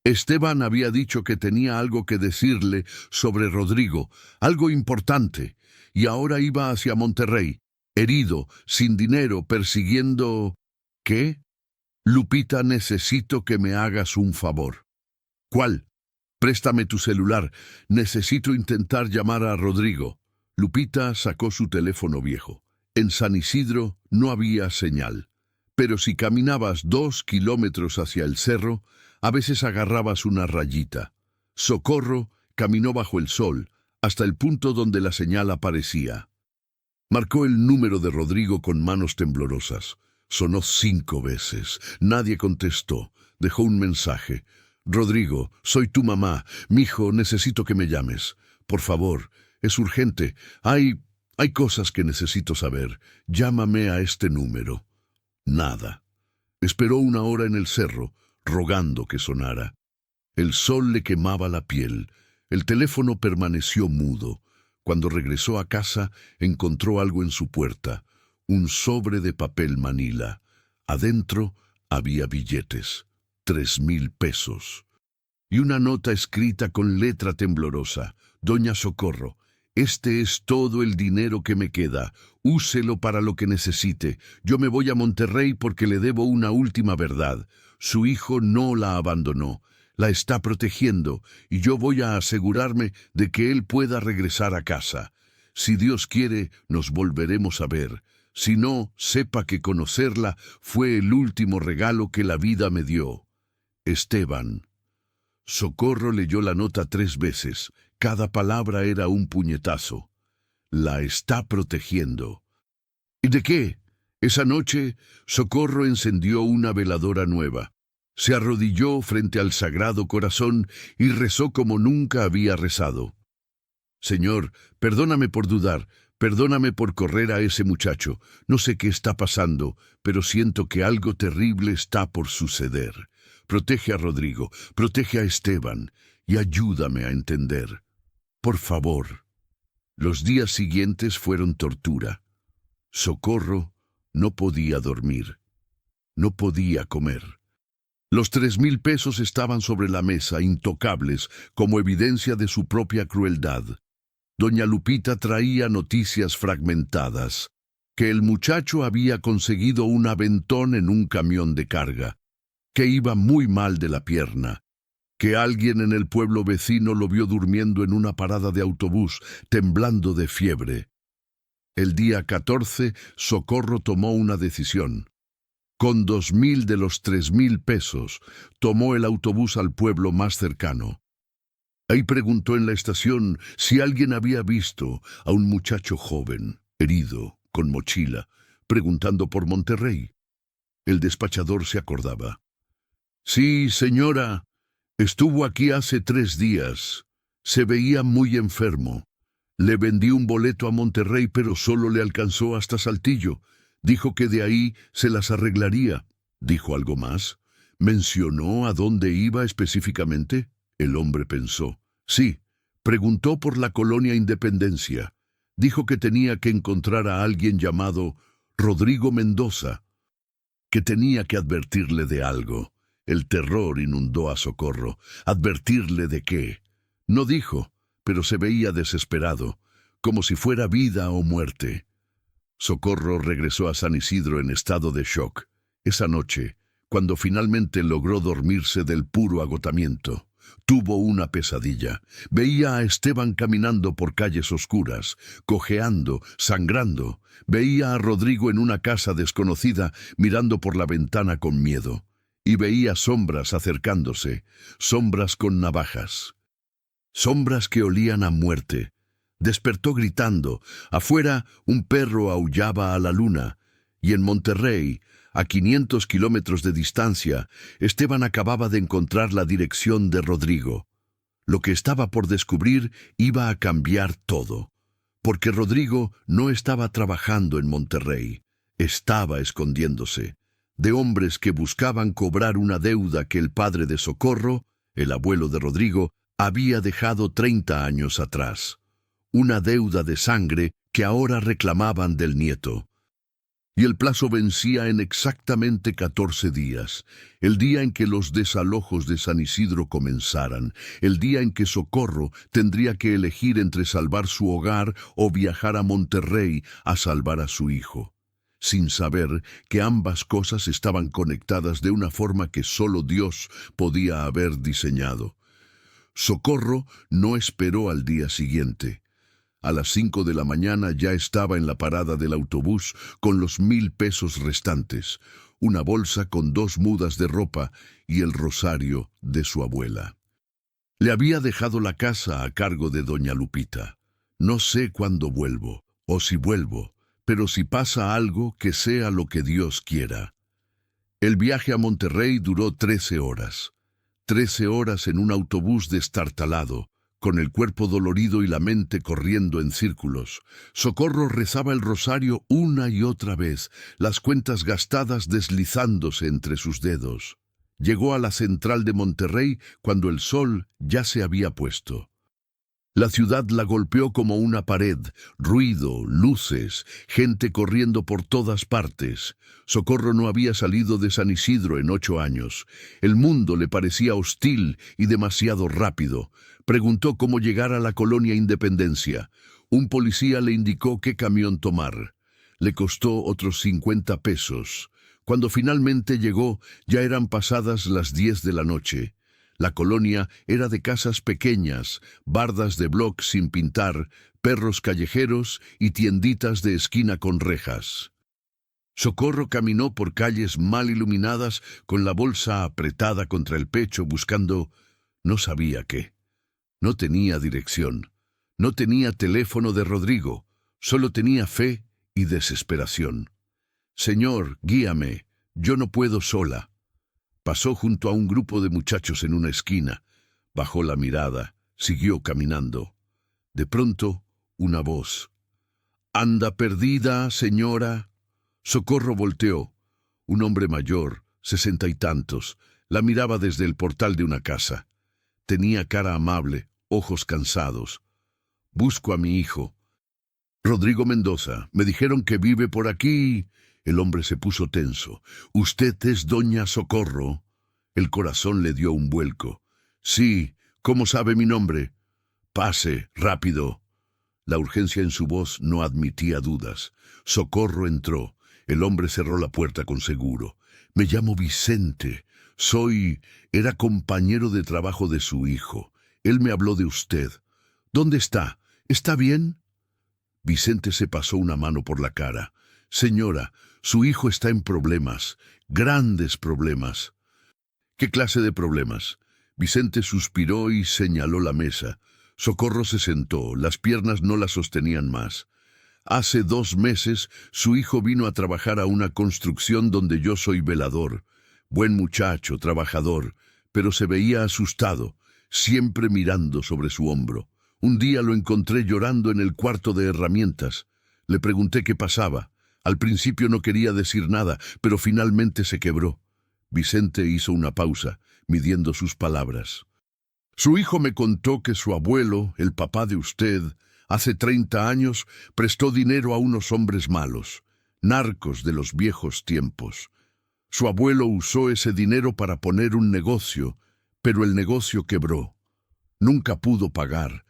Esteban había dicho que tenía algo que decirle sobre Rodrigo, algo importante, y ahora iba hacia Monterrey, herido, sin dinero, persiguiendo... ¿Qué? Lupita, necesito que me hagas un favor. ¿Cuál? Préstame tu celular. Necesito intentar llamar a Rodrigo. Lupita sacó su teléfono viejo. En San Isidro no había señal. Pero si caminabas 2 kilómetros hacia el cerro, a veces agarrabas una rayita. Socorro caminó bajo el sol, hasta el punto donde la señal aparecía. Marcó el número de Rodrigo con manos temblorosas. Sonó 5 veces. Nadie contestó. Dejó un mensaje. Rodrigo, soy tu mamá. Mijo, necesito que me llames. Por favor, es urgente. Hay cosas que necesito saber. Llámame a este número. Nada. Esperó 1 hora en el cerro, rogando que sonara. El sol le quemaba la piel. El teléfono permaneció mudo. Cuando regresó a casa, encontró algo en su puerta. Un sobre de papel manila. Adentro había billetes, 3,000 pesos. Y una nota escrita con letra temblorosa. Doña Socorro, este es todo el dinero que me queda. Úselo para lo que necesite. Yo me voy a Monterrey porque le debo una última verdad. Su hijo no la abandonó. La está protegiendo y yo voy a asegurarme de que él pueda regresar a casa. Si Dios quiere, nos volveremos a ver. Si no, sepa que conocerla fue el último regalo que la vida me dio. Esteban. Socorro leyó la nota 3 veces. Cada palabra era un puñetazo. La está protegiendo. ¿Y de qué? Esa noche, Socorro encendió una veladora nueva. Se arrodilló frente al Sagrado Corazón y rezó como nunca había rezado. Señor, perdóname por dudar, perdóname por correr a ese muchacho. No sé qué está pasando, pero siento que algo terrible está por suceder. Protege a Rodrigo, protege a Esteban y ayúdame a entender. Por favor. Los días siguientes fueron tortura. Socorro no podía dormir. No podía comer. Los 3,000 pesos estaban sobre la mesa, intocables, como evidencia de su propia crueldad. Doña Lupita traía noticias fragmentadas. Que el muchacho había conseguido un aventón en un camión de carga. Que iba muy mal de la pierna. Que alguien en el pueblo vecino lo vio durmiendo en una parada de autobús, temblando de fiebre. El día 14, Socorro tomó una decisión. Con 2,000 de los 3,000 pesos, tomó el autobús al pueblo más cercano. Ahí preguntó en la estación si alguien había visto a un muchacho joven, herido, con mochila, preguntando por Monterrey. El despachador se acordaba. Sí, señora, estuvo aquí hace 3 días. Se veía muy enfermo. Le vendí un boleto a Monterrey, pero solo le alcanzó hasta Saltillo. Dijo que de ahí se las arreglaría. ¿Dijo algo más? ¿Mencionó a dónde iba específicamente? El hombre pensó. Sí, preguntó por la colonia Independencia. Dijo que tenía que encontrar a alguien llamado Rodrigo Mendoza, que tenía que advertirle de algo. El terror inundó a Socorro. ¿Advertirle de qué? No dijo, pero se veía desesperado, como si fuera vida o muerte. Socorro regresó a San Isidro en estado de shock. Esa noche, cuando finalmente logró dormirse del puro agotamiento, tuvo una pesadilla. Veía a Esteban caminando por calles oscuras, cojeando, sangrando. Veía a Rodrigo en una casa desconocida, mirando por la ventana con miedo. Y veía sombras acercándose, sombras con navajas. Sombras que olían a muerte. Despertó gritando. Afuera, un perro aullaba a la luna. Y en Monterrey, a 500 kilómetros de distancia, Esteban acababa de encontrar la dirección de Rodrigo. Lo que estaba por descubrir iba a cambiar todo. Porque Rodrigo no estaba trabajando en Monterrey. Estaba escondiéndose. De hombres que buscaban cobrar una deuda que el padre de Socorro, el abuelo de Rodrigo, había dejado 30 años atrás. Una deuda de sangre que ahora reclamaban del nieto. Y el plazo vencía en exactamente 14 días, el día en que los desalojos de San Isidro comenzaran, el día en que Socorro tendría que elegir entre salvar su hogar o viajar a Monterrey a salvar a su hijo, sin saber que ambas cosas estaban conectadas de una forma que solo Dios podía haber diseñado. Socorro no esperó al día siguiente. A las 5 de la mañana ya estaba en la parada del autobús con los 1,000 pesos restantes, una bolsa con 2 mudas de ropa y el rosario de su abuela. Le había dejado la casa a cargo de doña Lupita. No sé cuándo vuelvo, o si vuelvo, pero si pasa algo, que sea lo que Dios quiera. El viaje a Monterrey duró 13 horas. 13 horas en un autobús destartalado, con el cuerpo dolorido y la mente corriendo en círculos. Socorro rezaba el rosario una y otra vez, las cuentas gastadas deslizándose entre sus dedos. Llegó a la central de Monterrey cuando el sol ya se había puesto. La ciudad la golpeó como una pared, ruido, luces, gente corriendo por todas partes. Socorro no había salido de San Isidro en 8 años. El mundo le parecía hostil y demasiado rápido. Preguntó cómo llegar a la colonia Independencia. Un policía le indicó qué camión tomar. Le costó otros 50 pesos. Cuando finalmente llegó, ya eran pasadas las 10 de la noche. La colonia era de casas pequeñas, bardas de bloc sin pintar, perros callejeros y tienditas de esquina con rejas. Socorro caminó por calles mal iluminadas con la bolsa apretada contra el pecho buscando no sabía qué. No tenía dirección. No tenía teléfono de Rodrigo. Solo tenía fe y desesperación. Señor, guíame. Yo no puedo sola. Pasó junto a un grupo de muchachos en una esquina. Bajó la mirada. Siguió caminando. De pronto, una voz. «¿Anda perdida, señora?» Socorro volteó. Un hombre mayor, 60 y tantos, la miraba desde el portal de una casa. Tenía cara amable, ojos cansados. «Busco a mi hijo. Rodrigo Mendoza. Me dijeron que vive por aquí». El hombre se puso tenso. «¿Usted es doña Socorro?» El corazón le dio un vuelco. «Sí. ¿Cómo sabe mi nombre?» «Pase, rápido». La urgencia en su voz no admitía dudas. Socorro entró. El hombre cerró la puerta con seguro. «Me llamo Vicente. Era compañero de trabajo de su hijo. Él me habló de usted. ¿Dónde está? ¿Está bien?» Vicente se pasó una mano por la cara. «Señora, su hijo está en problemas. Grandes problemas». «¿Qué clase de problemas?» Vicente suspiró y señaló la mesa. Socorro se sentó. Las piernas no la sostenían más. «Hace 2 meses su hijo vino a trabajar a una construcción donde yo soy velador. Buen muchacho, trabajador, pero se veía asustado, siempre mirando sobre su hombro. Un día lo encontré llorando en el cuarto de herramientas. Le pregunté qué pasaba. Al principio no quería decir nada, pero finalmente se quebró». Vicente hizo una pausa, midiendo sus palabras. «Su hijo me contó que su abuelo, el papá de usted, hace 30 años prestó dinero a unos hombres malos, narcos de los viejos tiempos. Su abuelo usó ese dinero para poner un negocio, pero el negocio quebró. Nunca pudo pagar.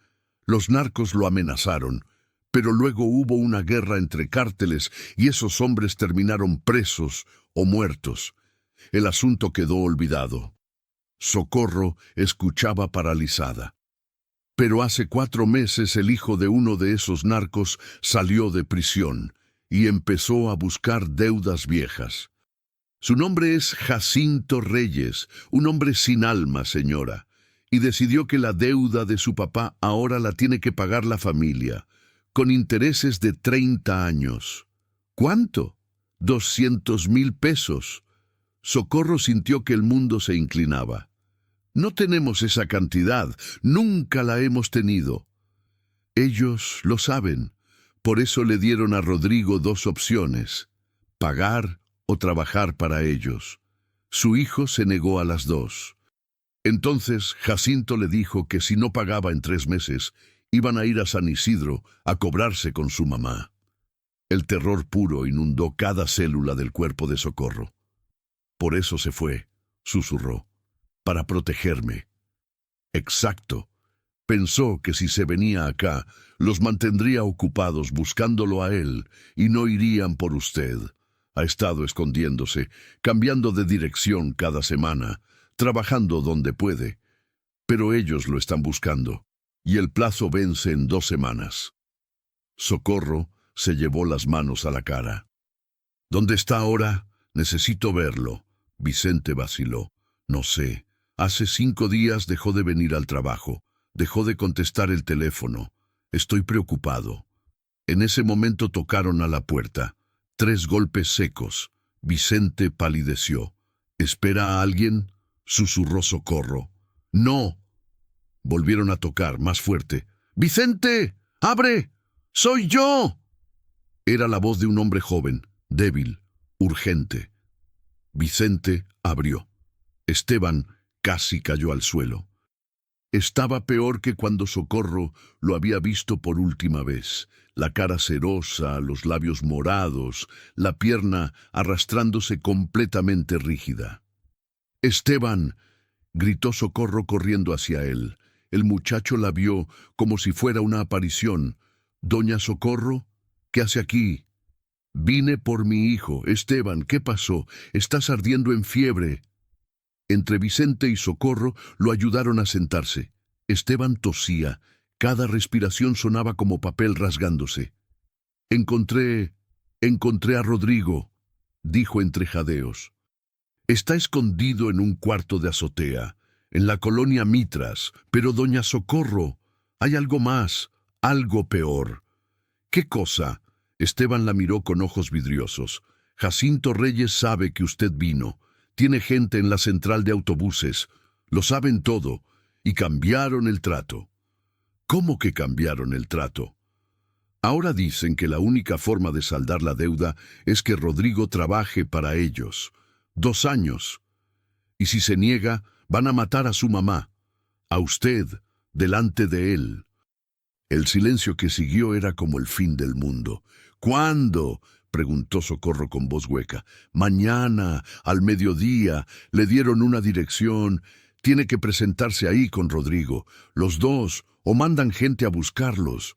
Los narcos lo amenazaron, pero luego hubo una guerra entre cárteles y esos hombres terminaron presos o muertos. El asunto quedó olvidado». Socorro escuchaba paralizada. «Pero hace 4 meses el hijo de uno de esos narcos salió de prisión y empezó a buscar deudas viejas. Su nombre es Jacinto Reyes, un hombre sin alma, señora, y decidió que la deuda de su papá ahora la tiene que pagar la familia, con intereses de 30 años. ¿Cuánto? 200,000 pesos. Socorro sintió que el mundo se inclinaba. «No tenemos esa cantidad, nunca la hemos tenido». Ellos lo saben. Por eso le dieron a Rodrigo 2 opciones: pagar o trabajar para ellos. Su hijo se negó a las 2. Entonces Jacinto le dijo que si no pagaba en 3 meses, iban a ir a San Isidro a cobrarse con su mamá. El terror puro inundó cada célula del cuerpo de Socorro. «Por eso se fue», susurró. «Para protegerme». Exacto. Pensó que si se venía acá, los mantendría ocupados buscándolo a él y no irían por usted. Ha estado escondiéndose, cambiando de dirección cada semana, trabajando donde puede. Pero ellos lo están buscando, y el plazo vence en 2 semanas. Socorro se llevó las manos a la cara. «¿Dónde está ahora? Necesito verlo». Vicente vaciló. «No sé. Hace 5 días dejó de venir al trabajo. Dejó de contestar el teléfono. Estoy preocupado». En ese momento tocaron a la puerta. 3 golpes secos. Vicente palideció. «¿Espera a alguien?», susurró Socorro. «No». Volvieron a tocar, más fuerte. «¡Vicente! ¡Abre! ¡Soy yo!». Era la voz de un hombre joven, débil, urgente. Vicente abrió. Esteban casi cayó al suelo. Estaba peor que cuando Socorro lo había visto por última vez. La cara cerosa, los labios morados, la pierna arrastrándose completamente rígida. «Esteban», gritó Socorro corriendo hacia él. El muchacho la vio como si fuera una aparición. «Doña Socorro, ¿qué hace aquí?» «Vine por mi hijo. Esteban, ¿qué pasó? Estás ardiendo en fiebre». Entre Vicente y Socorro lo ayudaron a sentarse. Esteban tosía. Cada respiración sonaba como papel rasgándose. Encontré a Rodrigo, dijo entre jadeos. Está escondido en un cuarto de azotea, en la colonia Mitras, pero doña Socorro, hay algo más, algo peor. ¿Qué cosa? Esteban la miró con ojos vidriosos. Jacinto Reyes sabe que usted vino. Tiene gente en la central de autobuses. Lo saben todo. Y cambiaron el trato. ¿Cómo que cambiaron el trato? Ahora dicen que la única forma de saldar la deuda es que Rodrigo trabaje para ellos. 2 años. Y si se niega, van a matar a su mamá. A usted, delante de él. El silencio que siguió era como el fin del mundo. ¿Cuándo? Preguntó Socorro con voz hueca. Mañana, al mediodía, le dieron una dirección. Tiene que presentarse ahí con Rodrigo. Los dos, o mandan gente a buscarlos.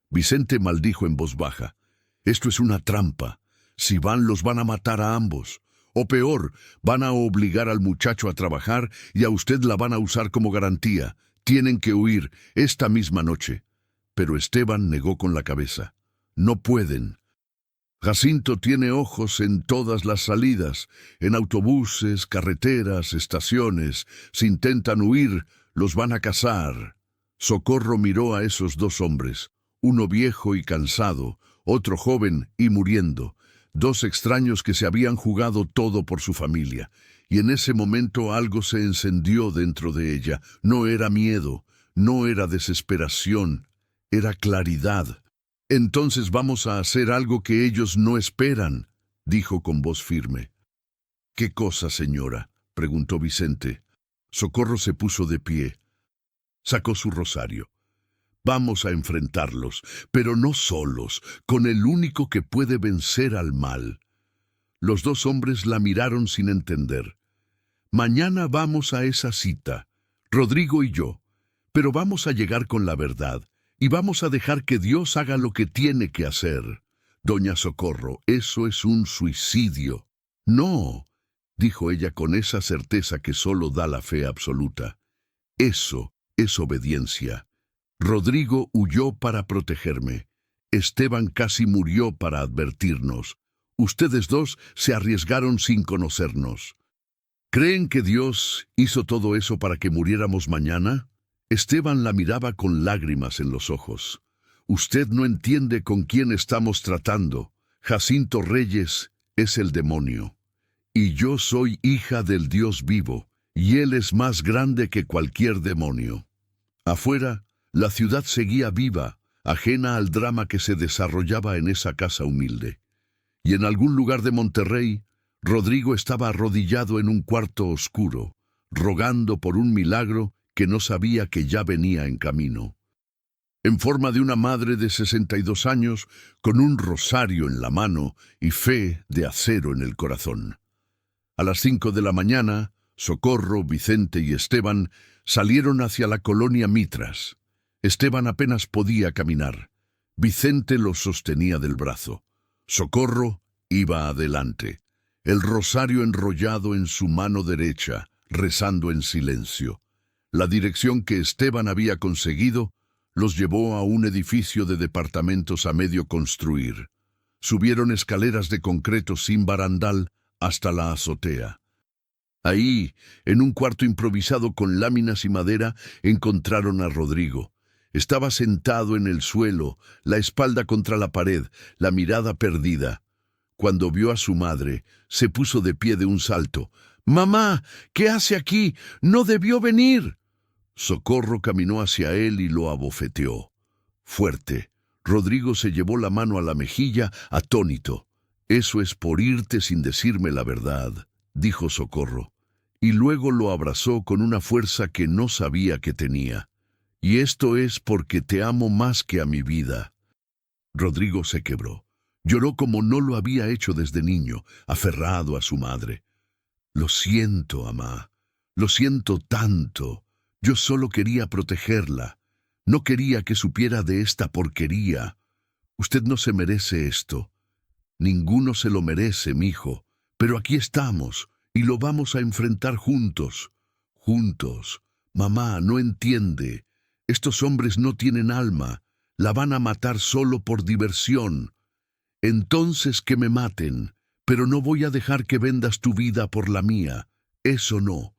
Vicente maldijo en voz baja. Esto es una trampa. Si van, los van a matar a ambos. O peor, van a obligar al muchacho a trabajar y a usted la van a usar como garantía. Tienen que huir esta misma noche. Pero Esteban negó con la cabeza. No pueden. Jacinto tiene ojos en todas las salidas, en autobuses, carreteras, estaciones. Si intentan huir, los van a cazar. Socorro miró a esos 2 hombres, uno viejo y cansado, otro joven y muriendo, 2 extraños que se habían jugado todo por su familia. Y en ese momento algo se encendió dentro de ella. No era miedo, no era desesperación, era claridad. Entonces vamos a hacer algo que ellos no esperan, dijo con voz firme. ¿Qué cosa, señora?, preguntó Vicente. Socorro se puso de pie. Sacó su rosario. Vamos a enfrentarlos, pero no solos, con el único que puede vencer al mal. Los 2 hombres la miraron sin entender. Mañana vamos a esa cita, Rodrigo y yo, pero vamos a llegar con la verdad. Y vamos a dejar que Dios haga lo que tiene que hacer. Doña Socorro, eso es un suicidio. No, dijo ella con esa certeza que solo da la fe absoluta. Eso es obediencia. Rodrigo huyó para protegerme. Esteban casi murió para advertirnos. Ustedes 2 se arriesgaron sin conocernos. ¿Creen que Dios hizo todo eso para que muriéramos mañana? Esteban la miraba con lágrimas en los ojos. Usted no entiende con quién estamos tratando. Jacinto Reyes es el demonio. Y yo soy hija del Dios vivo, y él es más grande que cualquier demonio. Afuera, la ciudad seguía viva, ajena al drama que se desarrollaba en esa casa humilde. Y en algún lugar de Monterrey, Rodrigo estaba arrodillado en un cuarto oscuro, rogando por un milagro que no sabía que ya venía en camino. En forma de una madre de 62 años, con un rosario en la mano y fe de acero en el corazón. A las 5 de la mañana, Socorro, Vicente y Esteban salieron hacia la colonia Mitras. Esteban apenas podía caminar. Vicente los sostenía del brazo. Socorro iba adelante, el rosario enrollado en su mano derecha, rezando en silencio. La dirección que Esteban había conseguido los llevó a un edificio de departamentos a medio construir. Subieron escaleras de concreto sin barandal hasta la azotea. Ahí, en un cuarto improvisado con láminas y madera, encontraron a Rodrigo. Estaba sentado en el suelo, la espalda contra la pared, la mirada perdida. Cuando vio a su madre, se puso de pie de un salto. «¡Mamá! ¿Qué hace aquí? ¡No debió venir!». Socorro caminó hacia él y lo abofeteó. Fuerte. Rodrigo se llevó la mano a la mejilla, atónito. «Eso es por irte sin decirme la verdad», dijo Socorro. Y luego lo abrazó con una fuerza que no sabía que tenía. «Y esto es porque te amo más que a mi vida». Rodrigo se quebró. Lloró como no lo había hecho desde niño, aferrado a su madre. «Lo siento, mamá. Lo siento tanto. Yo solo quería protegerla. No quería que supiera de esta porquería. Usted no se merece esto. Ninguno se lo merece, mijo. Pero aquí estamos, y lo vamos a enfrentar juntos. Juntos. Mamá, no entiende. Estos hombres no tienen alma. La van a matar solo por diversión. Entonces que me maten, pero no voy a dejar que vendas tu vida por la mía. Eso no.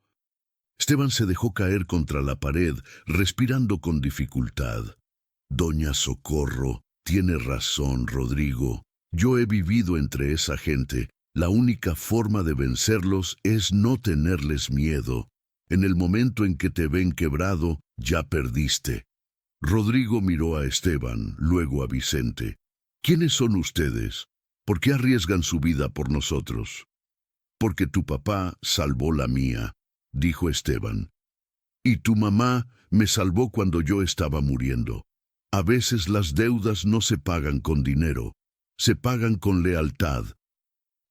Esteban se dejó caer contra la pared, respirando con dificultad. Doña Socorro, tiene razón, Rodrigo. Yo he vivido entre esa gente. La única forma de vencerlos es no tenerles miedo. En el momento en que te ven quebrado, ya perdiste. Rodrigo miró a Esteban, luego a Vicente. ¿Quiénes son ustedes? ¿Por qué arriesgan su vida por nosotros? Porque tu papá salvó la mía, dijo Esteban. Y tu mamá me salvó cuando yo estaba muriendo. A veces las deudas no se pagan con dinero, se pagan con lealtad.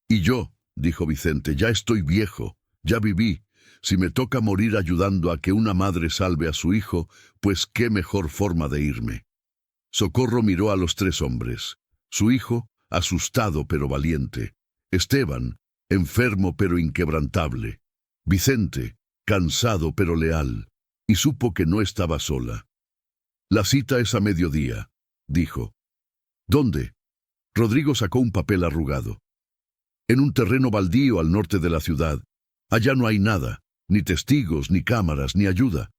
Y yo, dijo Vicente, ya estoy viejo, ya viví. Si me toca morir ayudando a que una madre salve a su hijo, pues qué mejor forma de irme. Socorro miró a los tres hombres. Su hijo, asustado pero valiente. Esteban, enfermo pero inquebrantable. Vicente, cansado pero leal. Y supo que no estaba sola. La cita es a mediodía, dijo. ¿Dónde? Rodrigo sacó un papel arrugado. En un terreno baldío al norte de la ciudad. Allá no hay nada, ni testigos, ni cámaras, ni ayuda.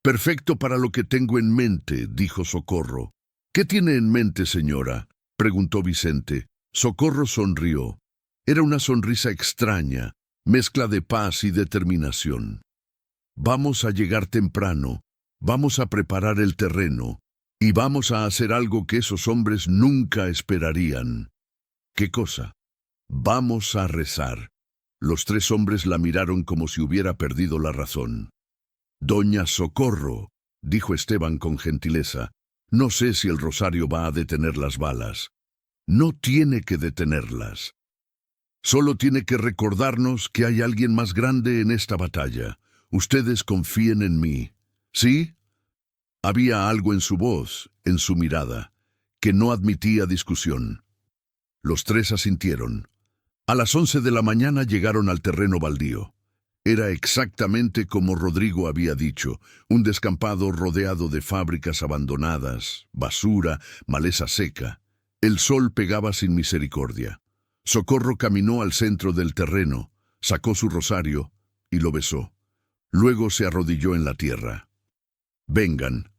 Perfecto para lo que tengo en mente, dijo Socorro. ¿Qué tiene en mente, señora?, preguntó Vicente. Socorro sonrió. Era una sonrisa extraña, mezcla de paz y determinación. Vamos a llegar temprano, vamos a preparar el terreno, y vamos a hacer algo que esos hombres nunca esperarían. ¿Qué cosa? Vamos a rezar. Los tres hombres la miraron como si hubiera perdido la razón. Doña Socorro, dijo Esteban con gentileza, no sé si el rosario va a detener las balas. No tiene que detenerlas. Solo tiene que recordarnos que hay alguien más grande en esta batalla. Ustedes confíen en mí. ¿Sí? Había algo en su voz, en su mirada, que no admitía discusión. Los tres asintieron. A las 11 de la mañana llegaron al terreno baldío. Era exactamente como Rodrigo había dicho, un descampado rodeado de fábricas abandonadas, basura, maleza seca. El sol pegaba sin misericordia. Socorro caminó al centro del terreno, sacó su rosario y lo besó. Luego se arrodilló en la tierra. Vengan,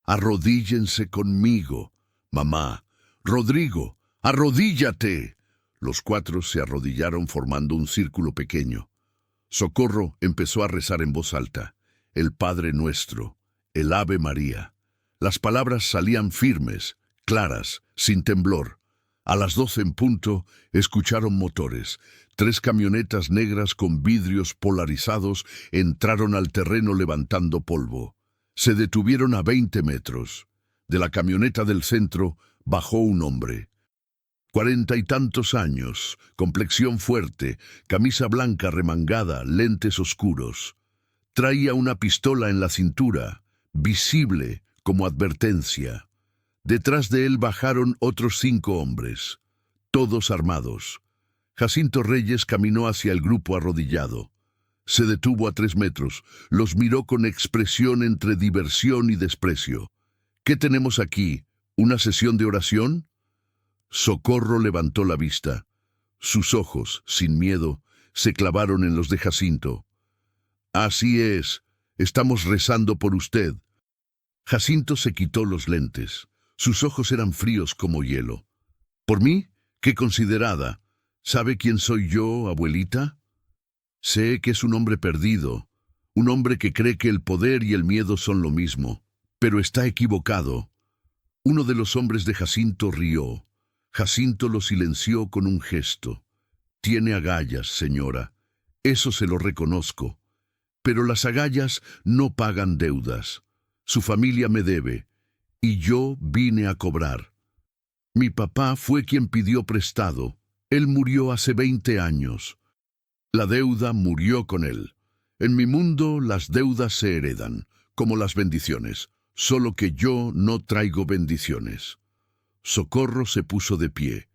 arrodíllense conmigo. Mamá, Rodrigo, arrodíllate. Los cuatro se arrodillaron formando un círculo pequeño. Socorro empezó a rezar en voz alta. El Padre Nuestro, el Ave María. Las palabras salían firmes, claras, sin temblor. A las 12 en punto, escucharon motores. 3 camionetas negras con vidrios polarizados entraron al terreno levantando polvo. Se detuvieron a 20 metros. De la camioneta del centro bajó un hombre. 40 y tantos años, complexión fuerte, camisa blanca remangada, lentes oscuros. Traía una pistola en la cintura, visible como advertencia. Detrás de él bajaron otros 5 hombres, todos armados. Jacinto Reyes caminó hacia el grupo arrodillado. Se detuvo a 3 metros, los miró con expresión entre diversión y desprecio. ¿Qué tenemos aquí? ¿Una sesión de oración? Socorro levantó la vista. Sus ojos, sin miedo, se clavaron en los de Jacinto. Así es, estamos rezando por usted. Jacinto se quitó los lentes. Sus ojos eran fríos como hielo. ¿Por mí? ¡Qué considerada! ¿Sabe quién soy yo, abuelita? Sé que es un hombre perdido, un hombre que cree que el poder y el miedo son lo mismo, pero está equivocado. Uno de los hombres de Jacinto rió. Jacinto lo silenció con un gesto. Tiene agallas, señora. Eso se lo reconozco. Pero las agallas no pagan deudas. Su familia me debe, y yo vine a cobrar. Mi papá fue quien pidió prestado. Él murió hace 20 años. La deuda murió con él. En mi mundo las deudas se heredan, como las bendiciones, solo que yo no traigo bendiciones. Socorro se puso de pie.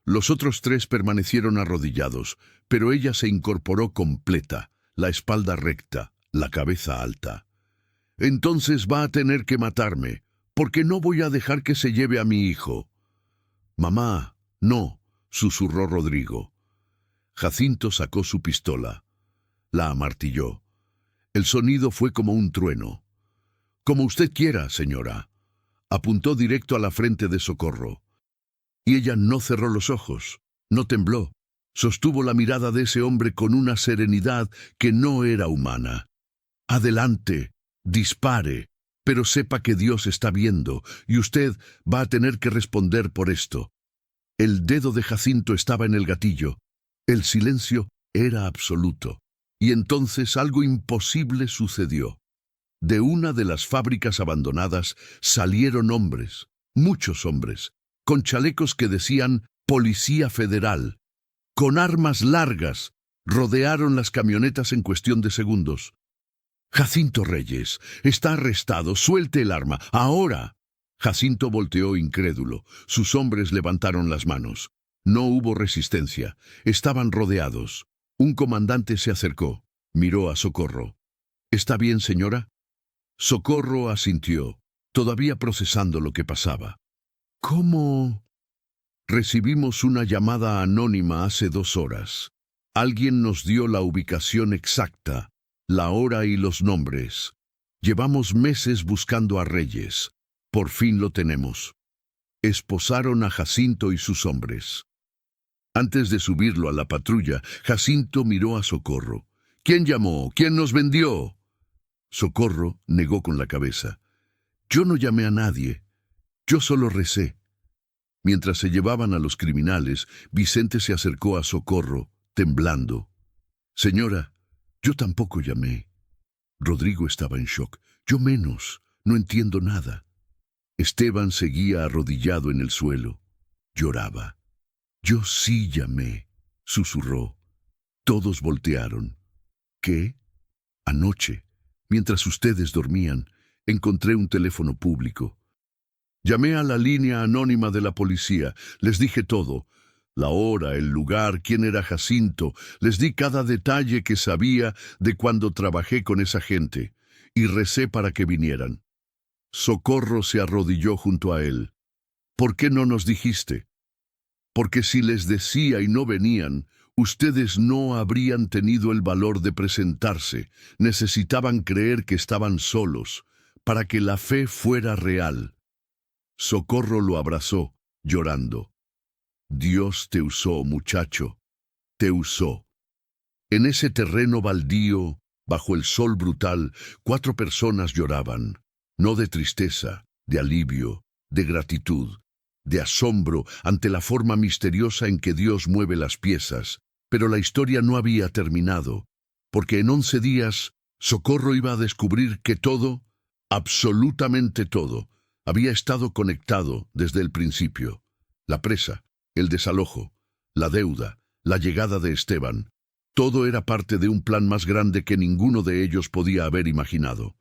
Los otros tres permanecieron arrodillados, pero ella se incorporó completa, la espalda recta, la cabeza alta. «Entonces va a tener que matarme, porque no voy a dejar que se lleve a mi hijo». «Mamá, no», susurró Rodrigo. Jacinto sacó su pistola. La amartilló. El sonido fue como un trueno. «Como usted quiera, señora». Apuntó directo a la frente de Socorro. Y ella no cerró los ojos, no tembló. Sostuvo la mirada de ese hombre con una serenidad que no era humana. «Adelante, dispare, pero sepa que Dios está viendo, y usted va a tener que responder por esto». El dedo de Jacinto estaba en el gatillo. El silencio era absoluto. Y entonces algo imposible sucedió. De una de las fábricas abandonadas salieron hombres, muchos hombres, con chalecos que decían «Policía Federal». Con armas largas, rodearon las camionetas en cuestión de segundos. «Jacinto Reyes, está arrestado, suelte el arma, ahora». Jacinto volteó incrédulo. Sus hombres levantaron las manos. No hubo resistencia. Estaban rodeados. Un comandante se acercó. Miró a Socorro. «¿Está bien, señora?» Socorro asintió, todavía procesando lo que pasaba. «¿Cómo?» «Recibimos una llamada anónima hace 2 horas. Alguien nos dio la ubicación exacta, la hora y los nombres. Llevamos meses buscando a Reyes. Por fin lo tenemos». Esposaron a Jacinto y sus hombres. Antes de subirlo a la patrulla, Jacinto miró a Socorro. «¿Quién llamó? ¿Quién nos vendió?» Socorro negó con la cabeza. «Yo no llamé a nadie. Yo solo recé». Mientras se llevaban a los criminales, Vicente se acercó a Socorro, temblando. «Señora, yo tampoco llamé». Rodrigo estaba en shock. «Yo menos. No entiendo nada». Esteban seguía arrodillado en el suelo. Lloraba. «Yo sí llamé», susurró. Todos voltearon. «¿Qué?» «Anoche, mientras ustedes dormían, encontré un teléfono público. Llamé a la línea anónima de la policía. Les dije todo. La hora, el lugar, quién era Jacinto. Les di cada detalle que sabía de cuando trabajé con esa gente. Y recé para que vinieran». Socorro se arrodilló junto a él. «¿Por qué no nos dijiste?» «Porque si les decía y no venían, ustedes no habrían tenido el valor de presentarse. Necesitaban creer que estaban solos, para que la fe fuera real». Socorro lo abrazó, llorando. «Dios te usó, muchacho, te usó». En ese terreno baldío, bajo el sol brutal, 4 personas lloraban. No de tristeza, de alivio, de gratitud, de asombro ante la forma misteriosa en que Dios mueve las piezas. Pero la historia no había terminado, porque en 11 días Socorro iba a descubrir que todo, absolutamente todo, había estado conectado desde el principio. La presa, el desalojo, la deuda, la llegada de Esteban, todo era parte de un plan más grande que ninguno de ellos podía haber imaginado.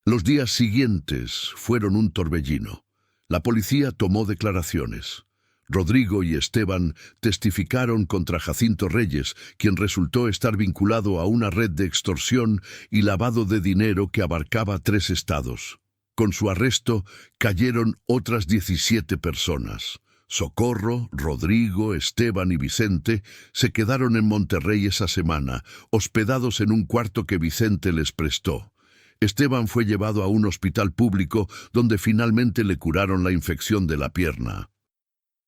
Los días siguientes fueron un torbellino. La policía tomó declaraciones. Rodrigo y Esteban testificaron contra Jacinto Reyes, quien resultó estar vinculado a una red de extorsión y lavado de dinero que abarcaba 3 estados. Con su arresto cayeron otras 17 personas. Socorro, Rodrigo, Esteban y Vicente se quedaron en Monterrey esa semana, hospedados en un cuarto que Vicente les prestó. Esteban fue llevado a un hospital público donde finalmente le curaron la infección de la pierna.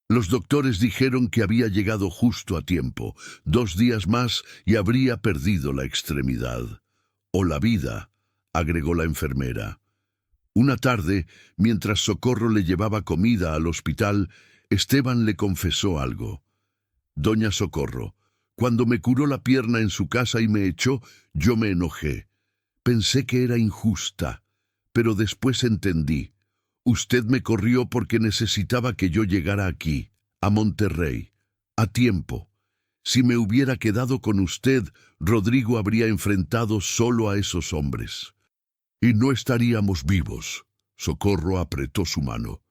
Los doctores dijeron que había llegado justo a tiempo. 2 días más y habría perdido la extremidad. «O la vida», agregó la enfermera. Una tarde, mientras Socorro le llevaba comida al hospital, Esteban le confesó algo. «Doña Socorro, cuando me curó la pierna en su casa y me echó, yo me enojé. Pensé que era injusta, pero después entendí. Usted me corrió porque necesitaba que yo llegara aquí, a Monterrey, a tiempo. Si me hubiera quedado con usted, Rodrigo habría enfrentado solo a esos hombres. Y no estaríamos vivos». Socorro apretó su mano.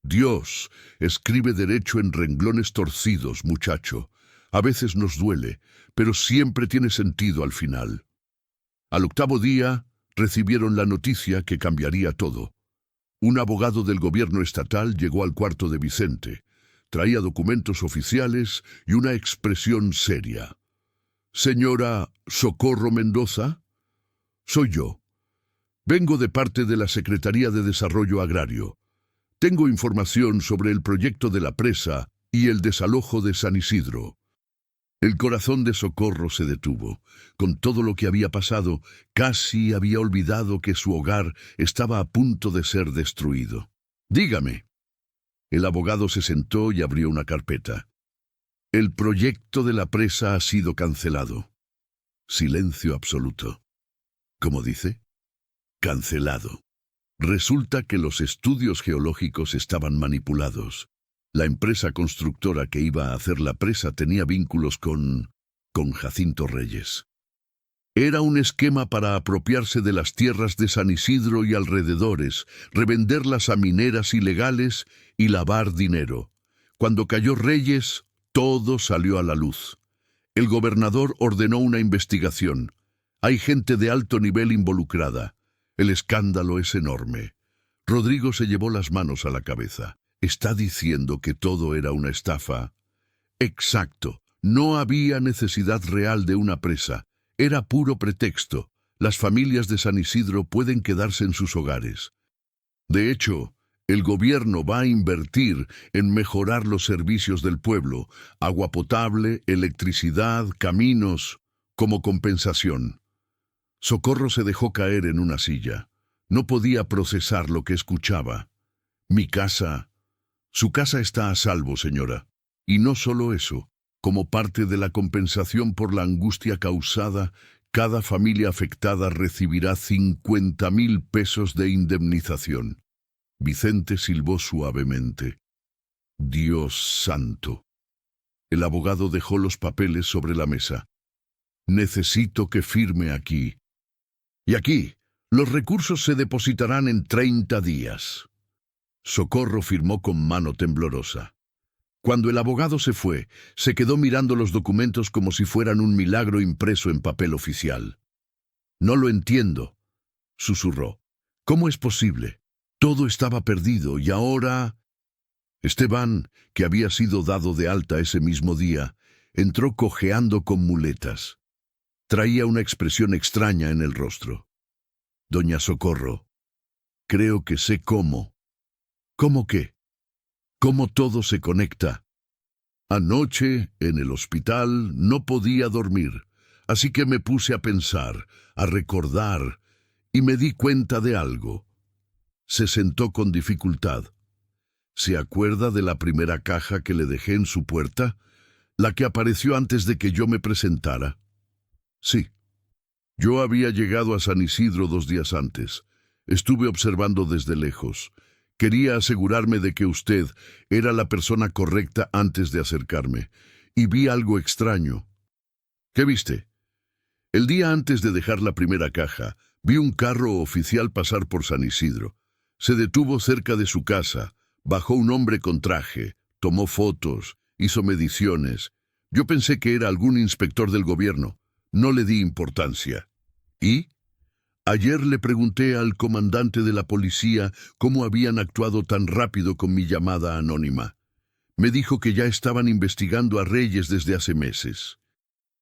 Dios escribe derecho en renglones torcidos, muchacho. A veces nos duele, pero siempre tiene sentido al final. Al octavo día, recibieron la noticia que cambiaría todo. Un abogado del gobierno estatal llegó al cuarto de Vicente. Traía documentos oficiales y una expresión seria. «Señora Socorro Mendoza, soy yo. Vengo de parte de la Secretaría de Desarrollo Agrario. Tengo información sobre el proyecto de la presa y el desalojo de San Isidro». El corazón de Socorro se detuvo. Con todo lo que había pasado, casi había olvidado que su hogar estaba a punto de ser destruido. «Dígame». El abogado se sentó y abrió una carpeta. «El proyecto de la presa ha sido cancelado». Silencio absoluto. ¿Cómo dice? Cancelado. Resulta que los estudios geológicos estaban manipulados. La empresa constructora que iba a hacer la presa tenía vínculos con Jacinto Reyes. Era un esquema para apropiarse de las tierras de San Isidro y alrededores, revenderlas a mineras ilegales y lavar dinero. Cuando cayó Reyes, todo salió a la luz. El gobernador ordenó una investigación. Hay gente de alto nivel involucrada. El escándalo es enorme. Rodrigo se llevó las manos a la cabeza. ¿Está diciendo que todo era una estafa? Exacto. No había necesidad real de una presa. Era puro pretexto. Las familias de San Isidro pueden quedarse en sus hogares. De hecho, el gobierno va a invertir en mejorar los servicios del pueblo, agua potable, electricidad, caminos, como compensación. Socorro se dejó caer en una silla. No podía procesar lo que escuchaba. Su casa está a salvo, señora. Y no solo eso. Como parte de la compensación por la angustia causada, cada familia afectada recibirá 50,000 pesos de indemnización. Vicente silbó suavemente. Dios santo. El abogado dejó los papeles sobre la mesa. Necesito que firme aquí. Y aquí, los recursos se depositarán en 30 días. Socorro firmó con mano temblorosa. Cuando el abogado se fue, se quedó mirando los documentos como si fueran un milagro impreso en papel oficial. «No lo entiendo», susurró. «¿Cómo es posible? Todo estaba perdido y ahora...» Esteban, que había sido dado de alta ese mismo día, entró cojeando con muletas. Traía una expresión extraña en el rostro. «Doña Socorro, creo que sé cómo». «¿Cómo qué?» «Cómo todo se conecta». Anoche, en el hospital, no podía dormir, así que me puse a pensar, a recordar, y me di cuenta de algo. Se sentó con dificultad. ¿Se acuerda de la primera caja que le dejé en su puerta? La que apareció antes de que yo me presentara. Sí. Yo había llegado a San Isidro 2 días antes. Estuve observando desde lejos. Quería asegurarme de que usted era la persona correcta antes de acercarme. Y vi algo extraño. ¿Qué viste? El día antes de dejar la primera caja, vi un carro oficial pasar por San Isidro. Se detuvo cerca de su casa. Bajó un hombre con traje. Tomó fotos. Hizo mediciones. Yo pensé que era algún inspector del gobierno. No le di importancia. ¿Y? Ayer le pregunté al comandante de la policía cómo habían actuado tan rápido con mi llamada anónima. Me dijo que ya estaban investigando a Reyes desde hace meses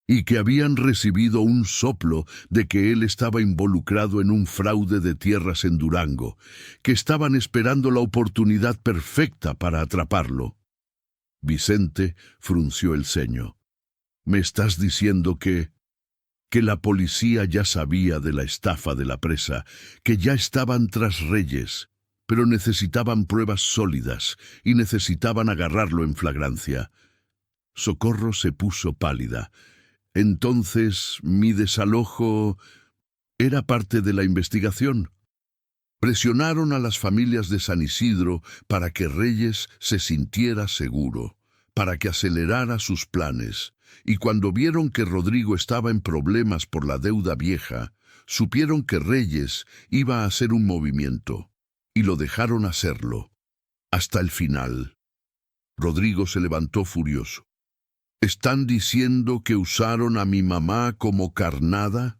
y que habían recibido un soplo de que él estaba involucrado en un fraude de tierras en Durango, que estaban esperando la oportunidad perfecta para atraparlo. Vicente frunció el ceño. ¿Me estás diciendo que la policía ya sabía de la estafa de la presa, que ya estaban tras Reyes, pero necesitaban pruebas sólidas y necesitaban agarrarlo en flagrancia? Socorro se puso pálida. Entonces, mi desalojo era parte de la investigación. Presionaron a las familias de San Isidro para que Reyes se sintiera seguro, para que acelerara sus planes. Y cuando vieron que Rodrigo estaba en problemas por la deuda vieja, supieron que Reyes iba a hacer un movimiento, y lo dejaron hacerlo. hasta el final. Rodrigo se levantó furioso. ¿Están diciendo que usaron a mi mamá como carnada?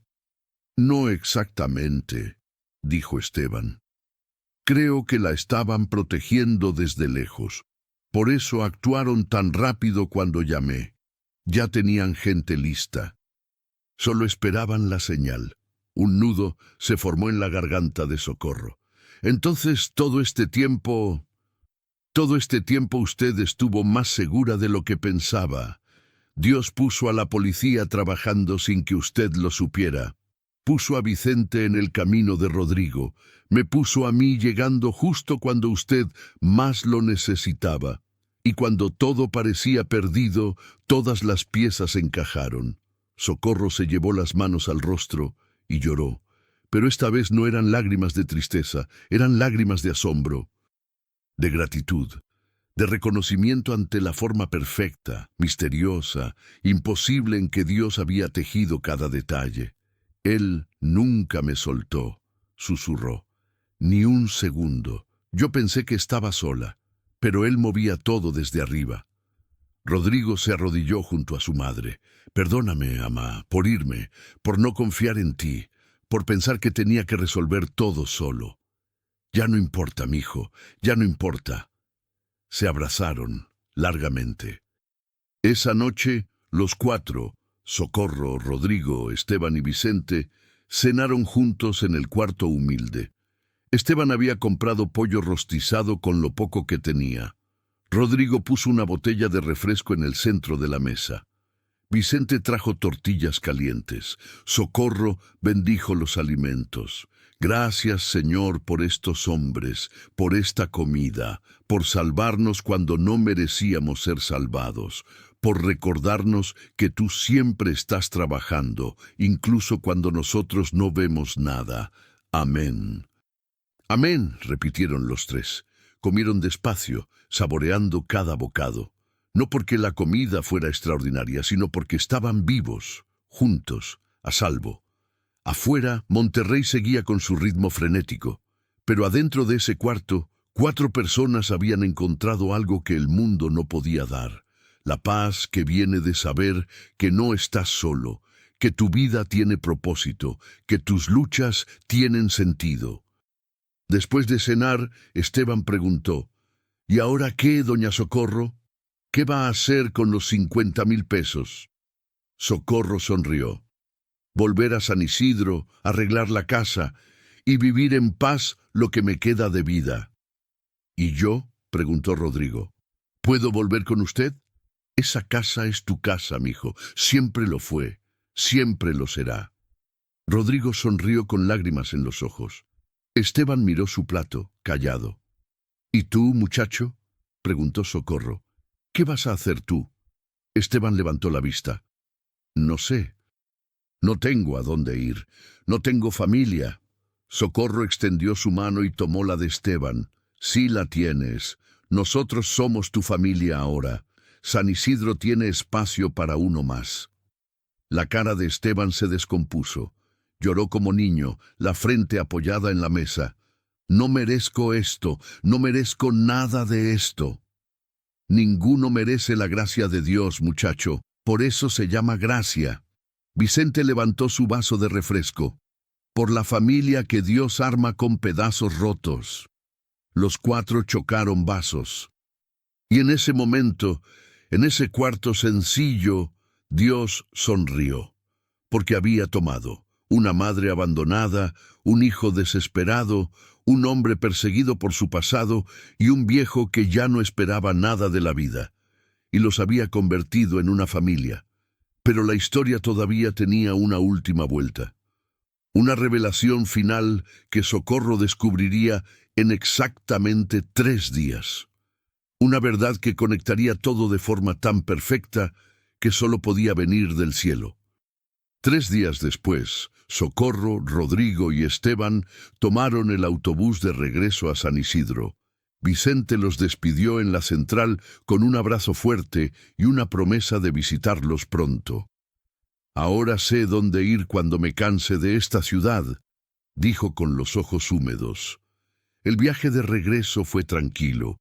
No exactamente, dijo Esteban. Creo que la estaban protegiendo desde lejos. Por eso actuaron tan rápido cuando llamé. Ya tenían gente lista. Solo esperaban la señal. Un nudo se formó en la garganta de Socorro. Entonces, todo este tiempo usted estuvo más segura de lo que pensaba. Dios puso a la policía trabajando sin que usted lo supiera. Puso a Vicente en el camino de Rodrigo. Me puso a mí llegando justo cuando usted más lo necesitaba. Y cuando todo parecía perdido, todas las piezas encajaron. Socorro se llevó las manos al rostro y lloró. Pero esta vez no eran lágrimas de tristeza, eran lágrimas de asombro, de gratitud, de reconocimiento ante la forma perfecta, misteriosa, imposible en que Dios había tejido cada detalle. Él nunca me soltó, susurró. Ni un segundo. Yo pensé que estaba sola, pero él movía todo desde arriba. Rodrigo se arrodilló junto a su madre. Perdóname, amá, por irme, por no confiar en ti, por pensar que tenía que resolver todo solo. Ya no importa, mijo, ya no importa. Se abrazaron largamente. Esa noche, los cuatro, Socorro, Rodrigo, Esteban y Vicente, cenaron juntos en el cuarto humilde. Esteban había comprado pollo rostizado con lo poco que tenía. Rodrigo puso una botella de refresco en el centro de la mesa. Vicente trajo tortillas calientes. Socorro bendijo los alimentos. Gracias, Señor, por estos hombres, por esta comida, por salvarnos cuando no merecíamos ser salvados, por recordarnos que tú siempre estás trabajando, incluso cuando nosotros no vemos nada. Amén. Amén, repitieron los tres. Comieron despacio, saboreando cada bocado. No porque la comida fuera extraordinaria, sino porque estaban vivos, juntos, a salvo. Afuera, Monterrey seguía con su ritmo frenético, pero adentro de ese cuarto, 4 personas habían encontrado algo que el mundo no podía dar. La paz que viene de saber que no estás solo, que tu vida tiene propósito, que tus luchas tienen sentido. Después de cenar, Esteban preguntó, ¿y ahora qué, doña Socorro? ¿Qué va a hacer con los 50,000 pesos? Socorro sonrió. Volver a San Isidro, arreglar la casa y vivir en paz lo que me queda de vida. ¿Y yo? Preguntó Rodrigo. ¿Puedo volver con usted? Esa casa es tu casa, mijo. Siempre lo fue. Siempre lo será. Rodrigo sonrió con lágrimas en los ojos. Esteban miró su plato, callado. ¿Y tú, muchacho? Preguntó Socorro. ¿Qué vas a hacer tú? Esteban levantó la vista. No sé. No tengo a dónde ir. No tengo familia. Socorro extendió su mano y tomó la de Esteban. Sí la tienes. Nosotros somos tu familia ahora. San Isidro tiene espacio para uno más. La cara de Esteban se descompuso. Lloró como niño, la frente apoyada en la mesa. No merezco esto, no merezco nada de esto. Ninguno merece la gracia de Dios, muchacho. Por eso se llama gracia. Vicente levantó su vaso de refresco. Por la familia que Dios arma con pedazos rotos. Los 4 chocaron vasos. Y en ese momento, en ese cuarto sencillo, Dios sonrió. Porque había tomado una madre abandonada, un hijo desesperado, un hombre perseguido por su pasado y un viejo que ya no esperaba nada de la vida. Y los había convertido en una familia. Pero la historia todavía tenía una última vuelta. Una revelación final que Socorro descubriría en exactamente 3 días. Una verdad que conectaría todo de forma tan perfecta que solo podía venir del cielo. 3 días después, Socorro, Rodrigo y Esteban tomaron el autobús de regreso a San Isidro. Vicente los despidió en la central con un abrazo fuerte y una promesa de visitarlos pronto. Ahora sé dónde ir cuando me canse de esta ciudad, dijo con los ojos húmedos. El viaje de regreso fue tranquilo.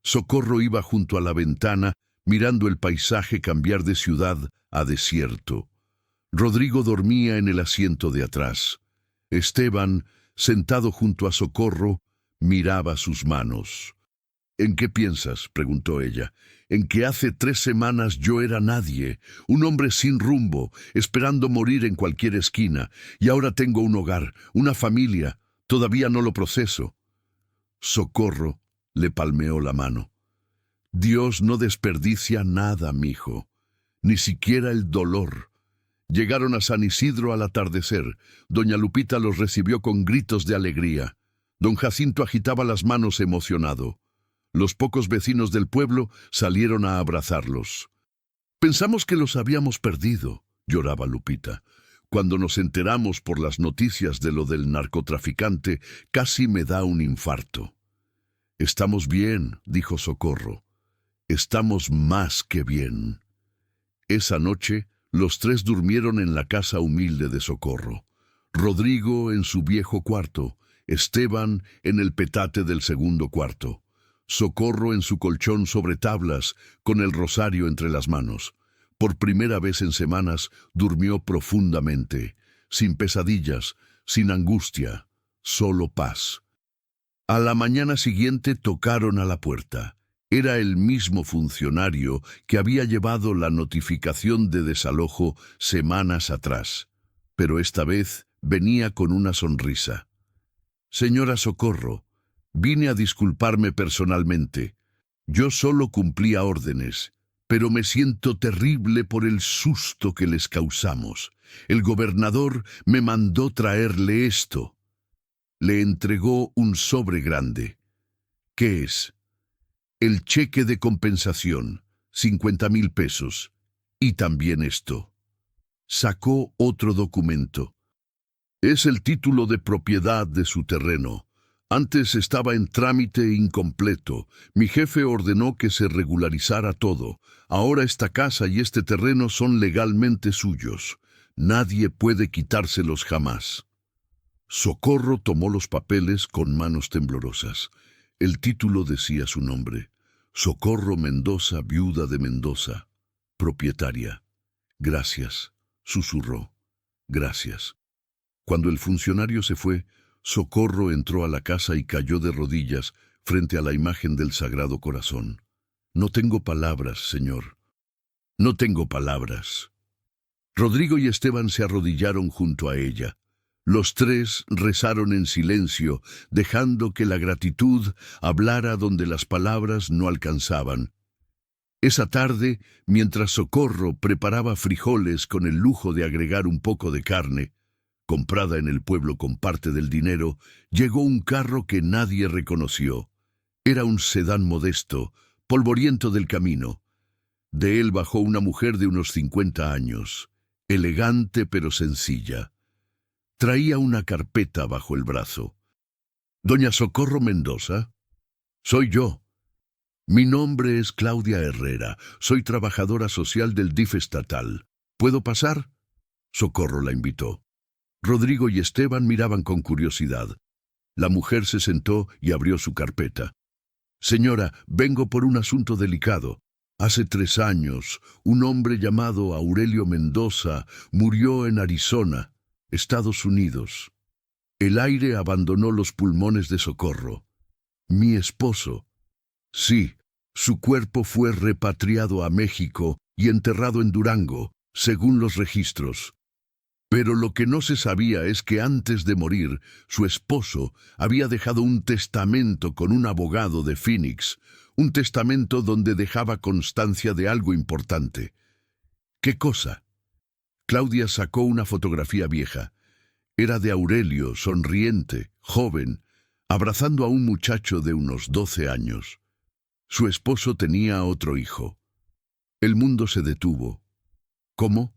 Socorro iba junto a la ventana, mirando el paisaje cambiar de ciudad a desierto. Rodrigo dormía en el asiento de atrás. Esteban, sentado junto a Socorro, miraba sus manos. «¿En qué piensas?», preguntó ella. «En que hace 3 semanas yo era nadie, un hombre sin rumbo, esperando morir en cualquier esquina, y ahora tengo un hogar, una familia. Todavía no lo proceso». Socorro le palmeó la mano. «Dios no desperdicia nada, mijo, ni siquiera el dolor». Llegaron a San Isidro al atardecer. Doña Lupita los recibió con gritos de alegría. Don Jacinto agitaba las manos emocionado. Los pocos vecinos del pueblo salieron a abrazarlos. «Pensamos que los habíamos perdido», lloraba Lupita. «Cuando nos enteramos por las noticias de lo del narcotraficante, casi me da un infarto». «Estamos bien», dijo Socorro. «Estamos más que bien». Esa noche, los 3 durmieron en la casa humilde de Socorro. Rodrigo en su viejo cuarto, Esteban en el petate del segundo cuarto, Socorro en su colchón sobre tablas, con el rosario entre las manos. Por primera vez en semanas durmió profundamente, sin pesadillas, sin angustia, solo paz. A la mañana siguiente tocaron a la puerta. Era el mismo funcionario que había llevado la notificación de desalojo semanas atrás, pero esta vez venía con una sonrisa. «Señora Socorro, vine a disculparme personalmente. Yo solo cumplía órdenes, pero me siento terrible por el susto que les causamos. El gobernador me mandó traerle esto». Le entregó un sobre grande. «¿Qué es?» «El cheque de compensación, 50,000 pesos. Y también esto». Sacó otro documento. «Es el título de propiedad de su terreno. Antes estaba en trámite incompleto. Mi jefe ordenó que se regularizara todo. Ahora esta casa y este terreno son legalmente suyos. Nadie puede quitárselos jamás». Socorro tomó los papeles con manos temblorosas. El título decía su nombre: Socorro Mendoza, viuda de Mendoza, propietaria. «Gracias», susurró. «Gracias». Cuando el funcionario se fue, Socorro entró a la casa y cayó de rodillas frente a la imagen del Sagrado Corazón. «No tengo palabras, Señor. No tengo palabras». Rodrigo y Esteban se arrodillaron junto a ella. Los 3 rezaron en silencio, dejando que la gratitud hablara donde las palabras no alcanzaban. Esa tarde, mientras Socorro preparaba frijoles con el lujo de agregar un poco de carne, comprada en el pueblo con parte del dinero, llegó un carro que nadie reconoció. Era un sedán modesto, polvoriento del camino. De él bajó una mujer de unos 50 años, elegante pero sencilla. Traía una carpeta bajo el brazo. «¿Doña Socorro Mendoza?» «Soy yo. Mi nombre es Claudia Herrera. Soy trabajadora social del DIF estatal. ¿Puedo pasar?». Socorro la invitó. Rodrigo y Esteban miraban con curiosidad. La mujer se sentó y abrió su carpeta. «Señora, vengo por un asunto delicado. Hace 3 años, un hombre llamado Aurelio Mendoza murió en Arizona, Estados Unidos. El aire abandonó los pulmones de Socorro. Mi esposo. Sí, su cuerpo fue repatriado a México y enterrado en Durango, según los registros. Pero lo que no se sabía es que antes de morir, su esposo había dejado un testamento con un abogado de Phoenix, un testamento donde dejaba constancia de algo importante». «¿Qué cosa?». Claudia sacó una fotografía vieja. Era de Aurelio, sonriente, joven, abrazando a un muchacho de unos 12 años. Su esposo tenía otro hijo. El mundo se detuvo. ¿Cómo?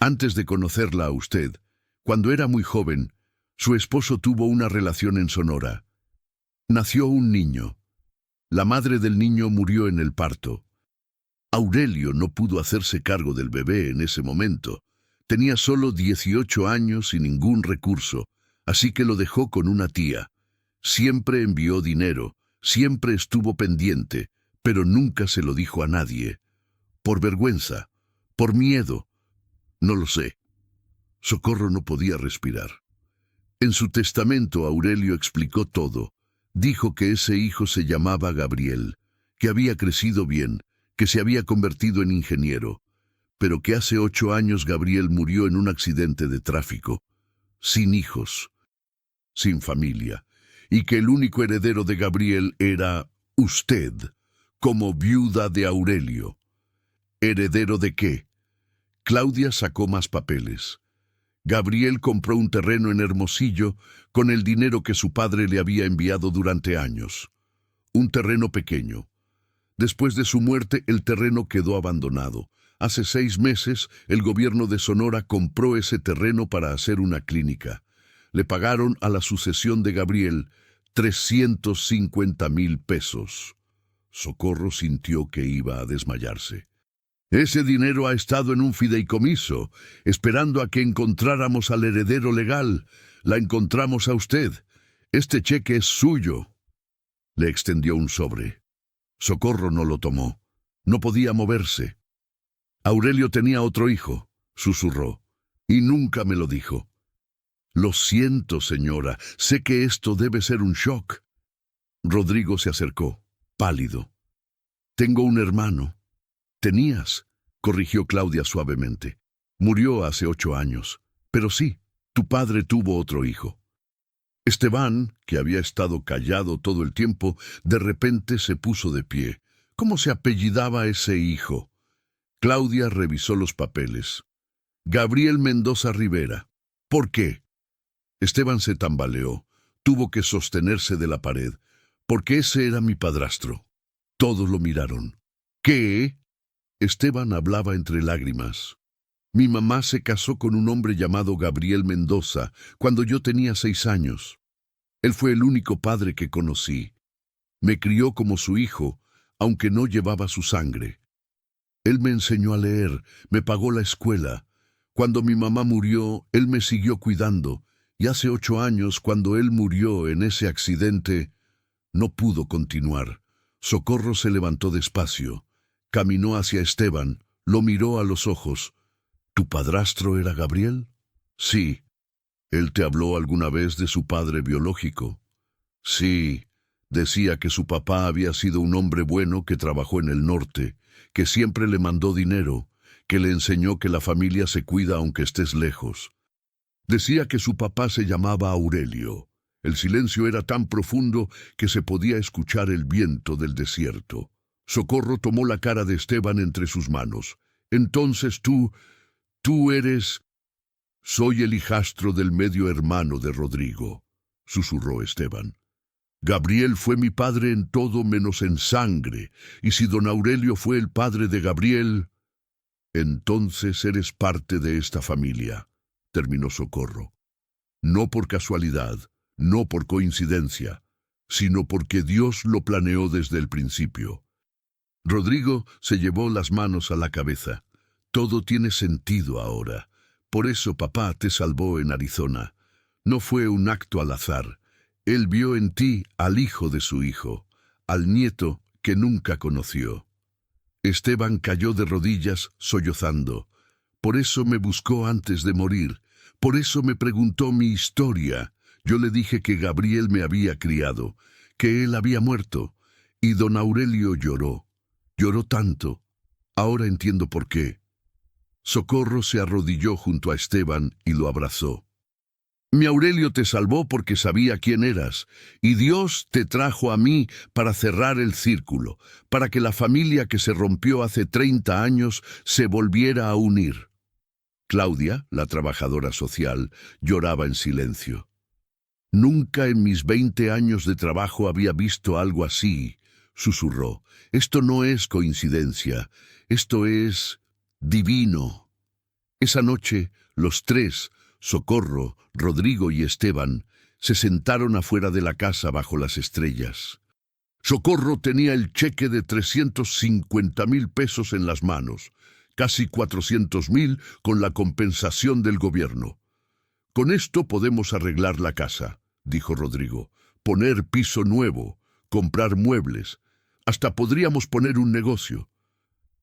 Antes de conocerla a usted, cuando era muy joven, su esposo tuvo una relación en Sonora. Nació un niño. La madre del niño murió en el parto. Aurelio no pudo hacerse cargo del bebé en ese momento. Tenía solo 18 años y ningún recurso, así que lo dejó con una tía. Siempre envió dinero, Siempre estuvo pendiente, pero nunca se lo dijo a nadie. Por vergüenza, por miedo, no lo sé. Socorro no podía respirar. En su testamento Aurelio explicó todo. Dijo que ese hijo se llamaba Gabriel, que había crecido bien, que se había convertido en ingeniero, pero que hace 8 años Gabriel murió en un accidente de tráfico, sin hijos, sin familia, y que el único heredero de Gabriel era usted, como viuda de Aurelio. ¿Heredero de qué? Claudia sacó más papeles. Gabriel compró un terreno en Hermosillo con el dinero que su padre le había enviado durante años. Un terreno pequeño. Después de su muerte, el terreno quedó abandonado. Hace 6 meses, el gobierno de Sonora compró ese terreno para hacer una clínica. Le pagaron a la sucesión de Gabriel 350,000 pesos. Socorro sintió que iba a desmayarse. Ese dinero ha estado en un fideicomiso, esperando a que encontráramos al heredero legal. La encontramos a usted. Este cheque es suyo. Le extendió un sobre. Socorro no lo tomó. No podía moverse. Aurelio tenía otro hijo, susurró, y nunca me lo dijo. Lo siento, señora. Sé que esto debe ser un shock. Rodrigo se acercó, pálido. Tengo un hermano. Tenías, corrigió Claudia suavemente. Murió hace 8 años. Pero sí, tu padre tuvo otro hijo. Esteban, que había estado callado todo el tiempo, de repente se puso de pie. ¿Cómo se apellidaba ese hijo? Claudia revisó los papeles. Gabriel Mendoza Rivera. ¿Por qué? Esteban se tambaleó. Tuvo que sostenerse de la pared. Porque ese era mi padrastro. Todos lo miraron. ¿Qué? Esteban hablaba entre lágrimas. Mi mamá se casó con un hombre llamado Gabriel Mendoza cuando yo tenía 6 años. Él fue el único padre que conocí. Me crió como su hijo, aunque no llevaba su sangre. Él me enseñó a leer, me pagó la escuela. Cuando mi mamá murió, él me siguió cuidando, y hace 8 años, cuando él murió en ese accidente, no pudo continuar. Socorro se levantó despacio, caminó hacia Esteban, lo miró a los ojos. ¿Tu padrastro era Gabriel? Sí. ¿Él te habló alguna vez de su padre biológico? Sí. Decía que su papá había sido un hombre bueno que trabajó en el norte, que siempre le mandó dinero, que le enseñó que la familia se cuida aunque estés lejos. Decía que su papá se llamaba Aurelio. El silencio era tan profundo que se podía escuchar el viento del desierto. Socorro tomó la cara de Esteban entre sus manos. Entonces tú eres... Soy el hijastro del medio hermano de Rodrigo, susurró Esteban. Gabriel fue mi padre en todo menos en sangre, y si don Aurelio fue el padre de Gabriel, entonces eres parte de esta familia, terminó Socorro. No por casualidad, no por coincidencia, sino porque Dios lo planeó desde el principio. Rodrigo se llevó las manos a la cabeza. Todo tiene sentido ahora. Por eso papá te salvó en Arizona. No fue un acto al azar. Él vio en ti al hijo de su hijo, al nieto que nunca conoció. Esteban cayó de rodillas, sollozando. Por eso me buscó antes de morir. Por eso me preguntó mi historia. Yo le dije que Gabriel me había criado, que él había muerto. Y don Aurelio lloró. Lloró tanto. Ahora entiendo por qué. Socorro se arrodilló junto a Esteban y lo abrazó. Mi Aurelio te salvó porque sabía quién eras, y Dios te trajo a mí para cerrar el círculo, para que la familia que se rompió hace 30 años se volviera a unir. Claudia, la trabajadora social, lloraba en silencio. Nunca en mis 20 años de trabajo había visto algo así, susurró. Esto no es coincidencia, esto es divino. Esa noche, los tres, Socorro, Rodrigo y Esteban, se sentaron afuera de la casa bajo las estrellas. Socorro tenía el cheque de 350,000 pesos en las manos, casi 400,000 con la compensación del gobierno. Con esto podemos arreglar la casa, dijo Rodrigo, poner piso nuevo, comprar muebles, hasta podríamos poner un negocio.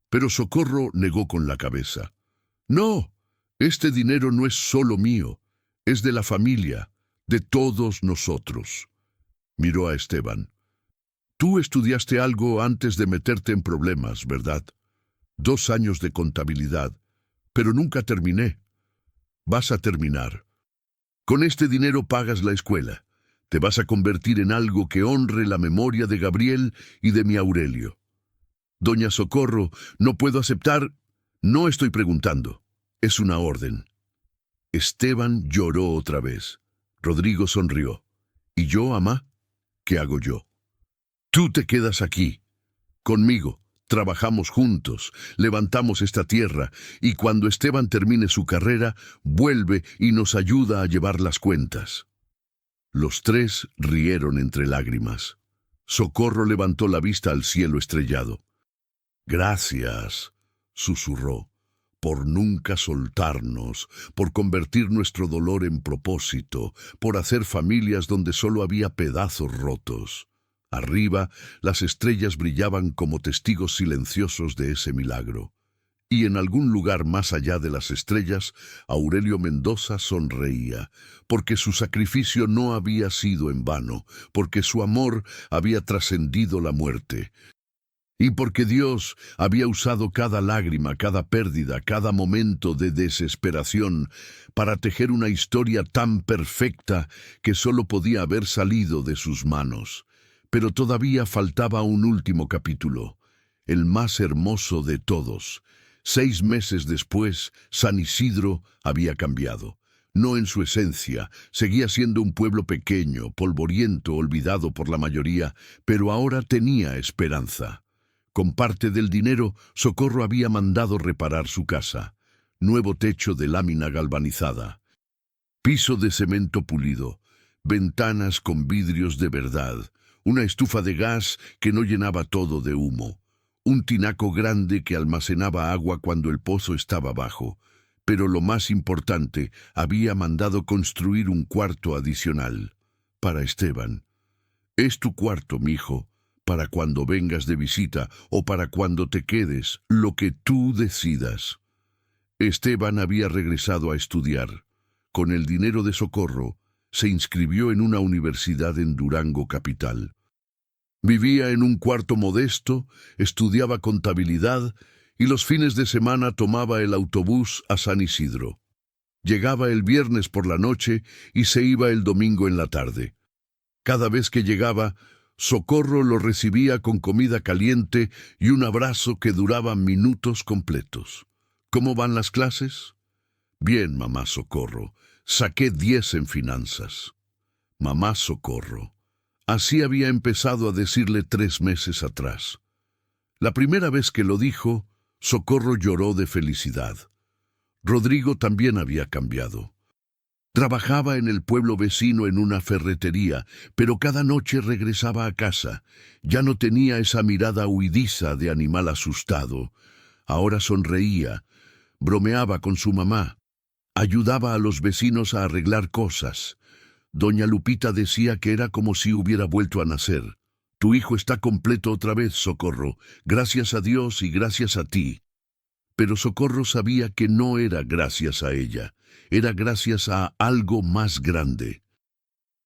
Pero Socorro negó con la cabeza. No, este dinero no es solo mío, es de la familia, de todos nosotros. Miró a Esteban. Tú estudiaste algo antes de meterte en problemas, ¿verdad? 2 años de contabilidad, pero nunca terminé. Vas a terminar. Con este dinero pagas la escuela. Te vas a convertir en algo que honre la memoria de Gabriel y de mi Aurelio. Doña Socorro, no puedo aceptar. No estoy preguntando. Es una orden. Esteban lloró otra vez. Rodrigo sonrió. ¿Y yo, amá? ¿Qué hago yo? Tú te quedas aquí, conmigo. Trabajamos juntos, levantamos esta tierra, y cuando Esteban termine su carrera, vuelve y nos ayuda a llevar las cuentas. Los 3 rieron entre lágrimas. Socorro levantó la vista al cielo estrellado. Gracias, susurró, por nunca soltarnos, por convertir nuestro dolor en propósito, por hacer familias donde solo había pedazos rotos. Arriba, las estrellas brillaban como testigos silenciosos de ese milagro. Y en algún lugar más allá de las estrellas, Aurelio Mendoza sonreía, porque su sacrificio no había sido en vano, porque su amor había trascendido la muerte, y porque Dios había usado cada lágrima, cada pérdida, cada momento de desesperación para tejer una historia tan perfecta que solo podía haber salido de sus manos. Pero todavía faltaba un último capítulo, el más hermoso de todos. 6 meses después, San Isidro había cambiado. No en su esencia, seguía siendo un pueblo pequeño, polvoriento, olvidado por la mayoría, pero ahora tenía esperanza. Con parte del dinero, Socorro había mandado reparar su casa. Nuevo techo de lámina galvanizada, piso de cemento pulido, ventanas con vidrios de verdad, una estufa de gas que no llenaba todo de humo, un tinaco grande que almacenaba agua cuando el pozo estaba bajo. Pero lo más importante, había mandado construir un cuarto adicional para Esteban. Es tu cuarto, mijo, para cuando vengas de visita o para cuando te quedes, lo que tú decidas. Esteban había regresado a estudiar. Con el dinero de Socorro, se inscribió en una universidad en Durango capital. Vivía en un cuarto modesto, estudiaba contabilidad y los fines de semana tomaba el autobús a San Isidro. Llegaba el viernes por la noche y se iba el domingo en la tarde. Cada vez que llegaba, Socorro lo recibía con comida caliente y un abrazo que duraba minutos completos. ¿Cómo van las clases? Bien, mamá Socorro. Saqué 10 en finanzas. Mamá Socorro. Así había empezado a decirle 3 meses atrás. La primera vez que lo dijo, Socorro lloró de felicidad. Rodrigo también había cambiado. Trabajaba en el pueblo vecino en una ferretería, pero cada noche regresaba a casa. Ya no tenía esa mirada huidiza de animal asustado. Ahora sonreía, bromeaba con su mamá, ayudaba a los vecinos a arreglar cosas. Doña Lupita decía que era como si hubiera vuelto a nacer. Tu hijo está completo otra vez, Socorro. Gracias a Dios y gracias a ti. Pero Socorro sabía que no era gracias a ella. Era gracias a algo más grande.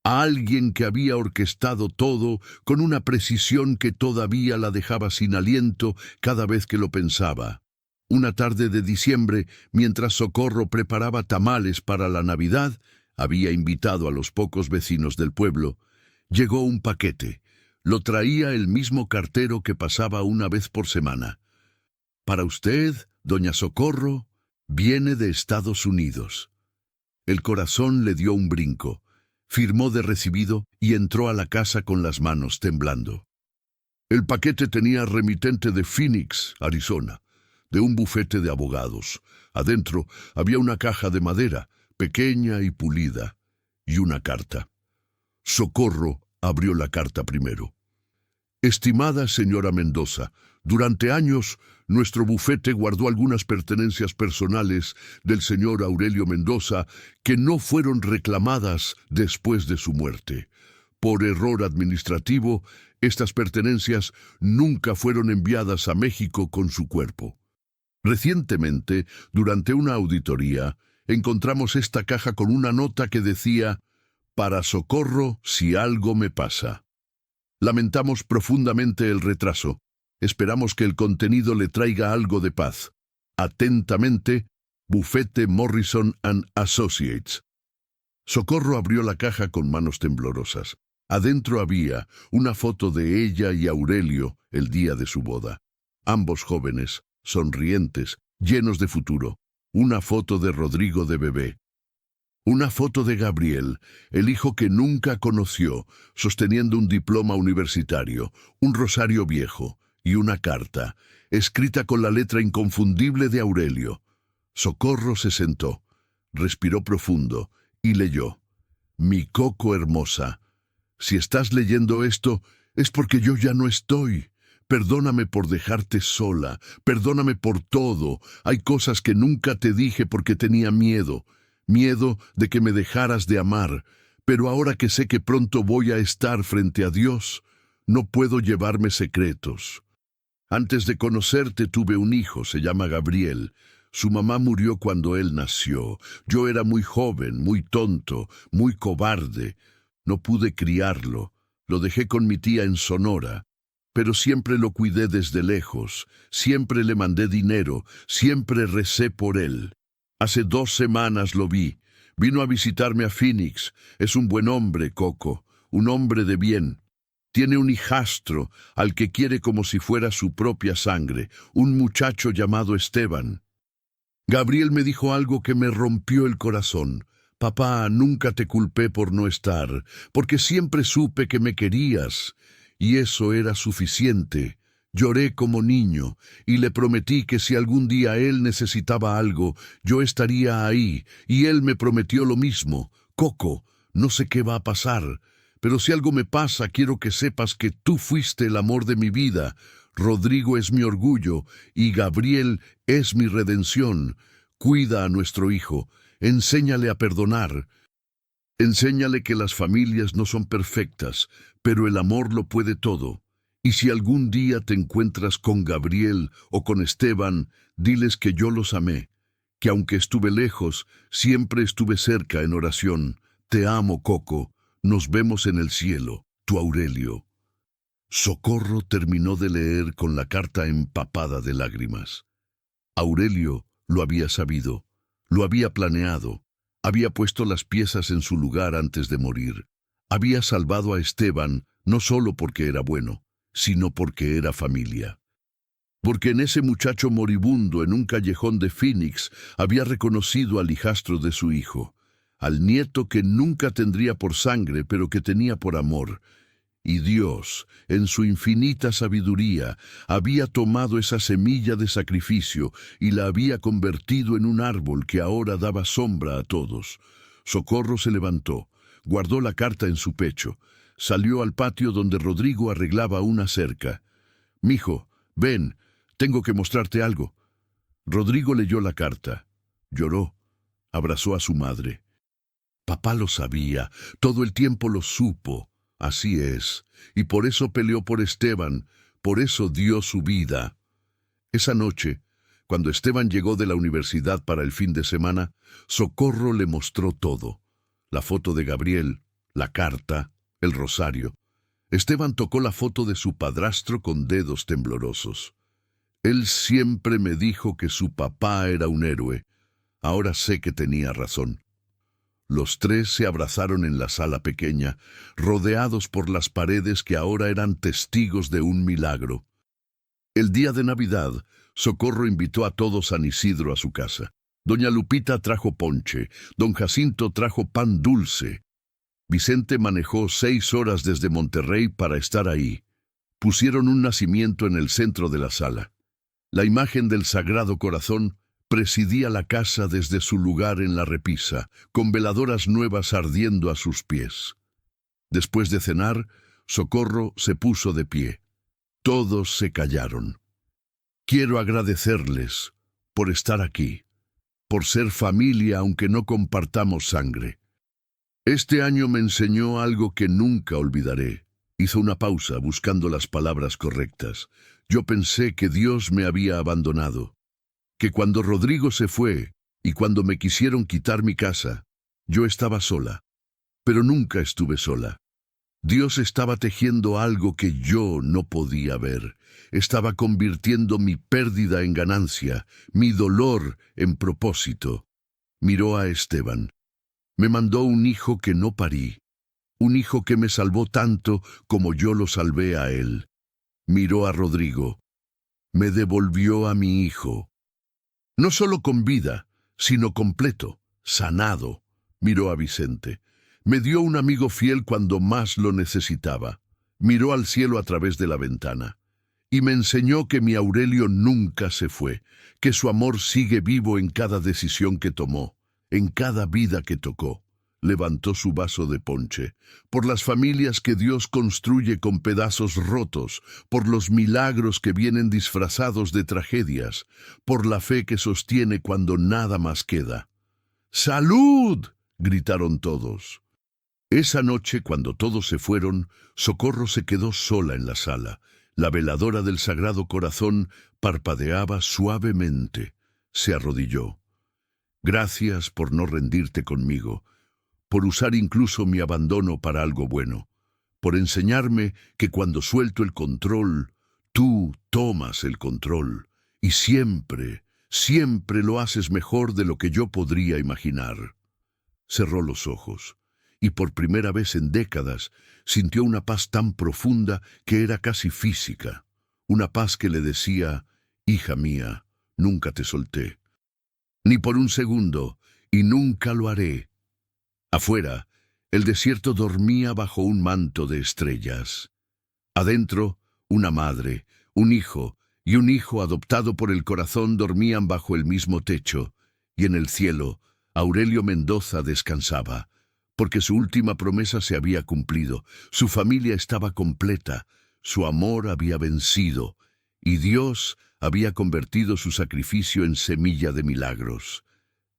A alguien que había orquestado todo con una precisión que todavía la dejaba sin aliento cada vez que lo pensaba. Una tarde de diciembre, mientras Socorro preparaba tamales para la Navidad, había invitado a los pocos vecinos del pueblo. Llegó un paquete. Lo traía el mismo cartero que pasaba una vez por semana. Para usted, doña Socorro, viene de Estados Unidos. El corazón le dio un brinco. Firmó de recibido y entró a la casa con las manos temblando. El paquete tenía remitente de Phoenix, Arizona, de un bufete de abogados. Adentro había una caja de madera, pequeña y pulida, y una carta. Socorro abrió la carta primero. Estimada señora Mendoza, durante años nuestro bufete guardó algunas pertenencias personales del señor Aurelio Mendoza que no fueron reclamadas después de su muerte. Por error administrativo, estas pertenencias nunca fueron enviadas a México con su cuerpo. Recientemente, durante una auditoría, encontramos esta caja con una nota que decía: «Para socorro si algo me pasa». Lamentamos profundamente el retraso. Esperamos que el contenido le traiga algo de paz. Atentamente, Bufete Morrison and Associates. Socorro abrió la caja con manos temblorosas. Adentro había una foto de ella y Aurelio el día de su boda. Ambos jóvenes, sonrientes, llenos de futuro. Una foto de Rodrigo de bebé. Una foto de Gabriel, el hijo que nunca conoció, sosteniendo un diploma universitario, un rosario viejo y una carta, escrita con la letra inconfundible de Aurelio. Socorro se sentó, respiró profundo y leyó: «Mi Coco hermosa, si estás leyendo esto, es porque yo ya no estoy. Perdóname por dejarte sola, perdóname por todo. Hay cosas que nunca te dije porque tenía miedo. Miedo de que me dejaras de amar, pero ahora que sé que pronto voy a estar frente a Dios, no puedo llevarme secretos. Antes de conocerte tuve un hijo, se llama Gabriel. Su mamá murió cuando él nació. Yo era muy joven, muy tonto, muy cobarde. No pude criarlo. Lo dejé con mi tía en Sonora. Pero siempre lo cuidé desde lejos. Siempre le mandé dinero. Siempre recé por él. Hace 2 semanas lo vi. Vino a visitarme a Phoenix. Es un buen hombre, Coco. Un hombre de bien. Tiene un hijastro al que quiere como si fuera su propia sangre. Un muchacho llamado Esteban. Gabriel me dijo algo que me rompió el corazón. Papá, nunca te culpé por no estar, porque siempre supe que me querías. Y eso era suficiente. Lloré como niño y le prometí que si algún día él necesitaba algo, yo estaría ahí, y él me prometió lo mismo. Coco, no sé qué va a pasar, pero si algo me pasa, quiero que sepas que tú fuiste el amor de mi vida. Rodrigo es mi orgullo y Gabriel es mi redención. Cuida a nuestro hijo, enséñale a perdonar. Enséñale que las familias no son perfectas, pero el amor lo puede todo. Y si algún día te encuentras con Gabriel o con Esteban, diles que yo los amé, que aunque estuve lejos, siempre estuve cerca en oración. Te amo, Coco. Nos vemos en el cielo. Tu Aurelio». Socorro terminó de leer con la carta empapada de lágrimas. Aurelio lo había sabido, lo había planeado, había puesto las piezas en su lugar antes de morir. Había salvado a Esteban no solo porque era bueno, sino porque era familia. Porque en ese muchacho moribundo en un callejón de Phoenix había reconocido al hijastro de su hijo, al nieto que nunca tendría por sangre, pero que tenía por amor. Y Dios, en su infinita sabiduría, había tomado esa semilla de sacrificio y la había convertido en un árbol que ahora daba sombra a todos. Socorro se levantó, guardó la carta en su pecho, salió al patio donde Rodrigo arreglaba una cerca. «Mijo, ven, tengo que mostrarte algo». Rodrigo leyó la carta, lloró, abrazó a su madre. Papá lo sabía, todo el tiempo lo supo. Así es, y por eso peleó por Esteban, por eso dio su vida. Esa noche, cuando Esteban llegó de la universidad para el fin de semana, Socorro le mostró todo. La foto de Gabriel, la carta, el rosario. Esteban tocó la foto de su padrastro con dedos temblorosos. Él siempre me dijo que su papá era un héroe. Ahora sé que tenía razón. Los 3 se abrazaron en la sala pequeña, rodeados por las paredes que ahora eran testigos de un milagro. El día de Navidad, Socorro invitó a todo San Isidro a su casa. Doña Lupita trajo ponche, don Jacinto trajo pan dulce. Vicente manejó 6 horas desde Monterrey para estar ahí. Pusieron un nacimiento en el centro de la sala. La imagen del Sagrado Corazón presidía la casa desde su lugar en la repisa, con veladoras nuevas ardiendo a sus pies. Después de cenar, Socorro se puso de pie. Todos se callaron. «Quiero agradecerles por estar aquí, por ser familia aunque no compartamos sangre. Este año me enseñó algo que nunca olvidaré. Hizo una pausa buscando las palabras correctas. Yo pensé que Dios me había abandonado, que cuando Rodrigo se fue y cuando me quisieron quitar mi casa, yo estaba sola. Pero nunca estuve sola. Dios estaba tejiendo algo que yo no podía ver. Estaba convirtiendo mi pérdida en ganancia, mi dolor en propósito. Miró a Esteban. Me mandó un hijo que no parí, un hijo que me salvó tanto como yo lo salvé a él. Miró a Rodrigo. Me devolvió a mi hijo. No solo con vida, sino completo, sanado. Miró a Vicente. Me dio un amigo fiel cuando más lo necesitaba. Miró al cielo a través de la ventana. Y me enseñó que mi Aurelio nunca se fue, que su amor sigue vivo en cada decisión que tomó, en cada vida que tocó. Levantó su vaso de ponche, por las familias que Dios construye con pedazos rotos, por los milagros que vienen disfrazados de tragedias, por la fe que sostiene cuando nada más queda. ¡Salud!, gritaron todos. Esa noche, cuando todos se fueron, Socorro se quedó sola en la sala. La veladora del Sagrado Corazón parpadeaba suavemente. Se arrodilló. Gracias por no rendirte conmigo, por usar incluso mi abandono para algo bueno, por enseñarme que cuando suelto el control, tú tomas el control, y siempre, siempre lo haces mejor de lo que yo podría imaginar. Cerró los ojos, y por primera vez en décadas sintió una paz tan profunda que era casi física, una paz que le decía, hija mía, nunca te solté, ni por un segundo, y nunca lo haré. Afuera, el desierto dormía bajo un manto de estrellas. Adentro, una madre, un hijo y un hijo adoptado por el corazón dormían bajo el mismo techo, y en el cielo, Aurelio Mendoza descansaba, porque su última promesa se había cumplido, su familia estaba completa, su amor había vencido, y Dios había convertido su sacrificio en semilla de milagros.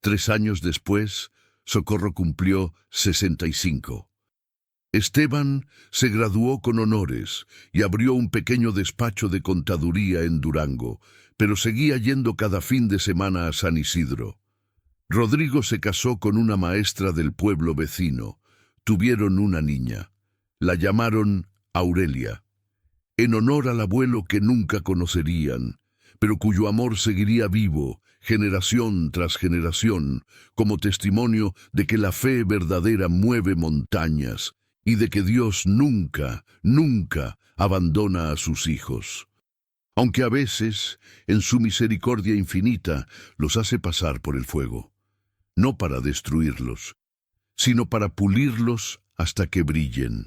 3 años después, Socorro cumplió 65. Esteban se graduó con honores y abrió un pequeño despacho de contaduría en Durango, pero seguía yendo cada fin de semana a San Isidro. Rodrigo se casó con una maestra del pueblo vecino. Tuvieron una niña. La llamaron Aurelia, en honor al abuelo que nunca conocerían, pero cuyo amor seguiría vivo, generación tras generación, como testimonio de que la fe verdadera mueve montañas y de que Dios nunca, nunca abandona a sus hijos. Aunque a veces, en su misericordia infinita, los hace pasar por el fuego, no para destruirlos, sino para pulirlos hasta que brillen.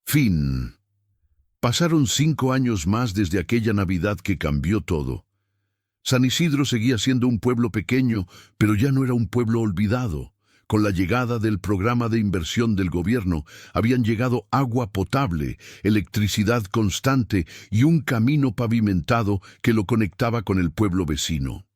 Fin. Pasaron 5 años más desde aquella Navidad que cambió todo. San Isidro seguía siendo un pueblo pequeño, pero ya no era un pueblo olvidado. Con la llegada del programa de inversión del gobierno, habían llegado agua potable, electricidad constante y un camino pavimentado que lo conectaba con el pueblo vecino.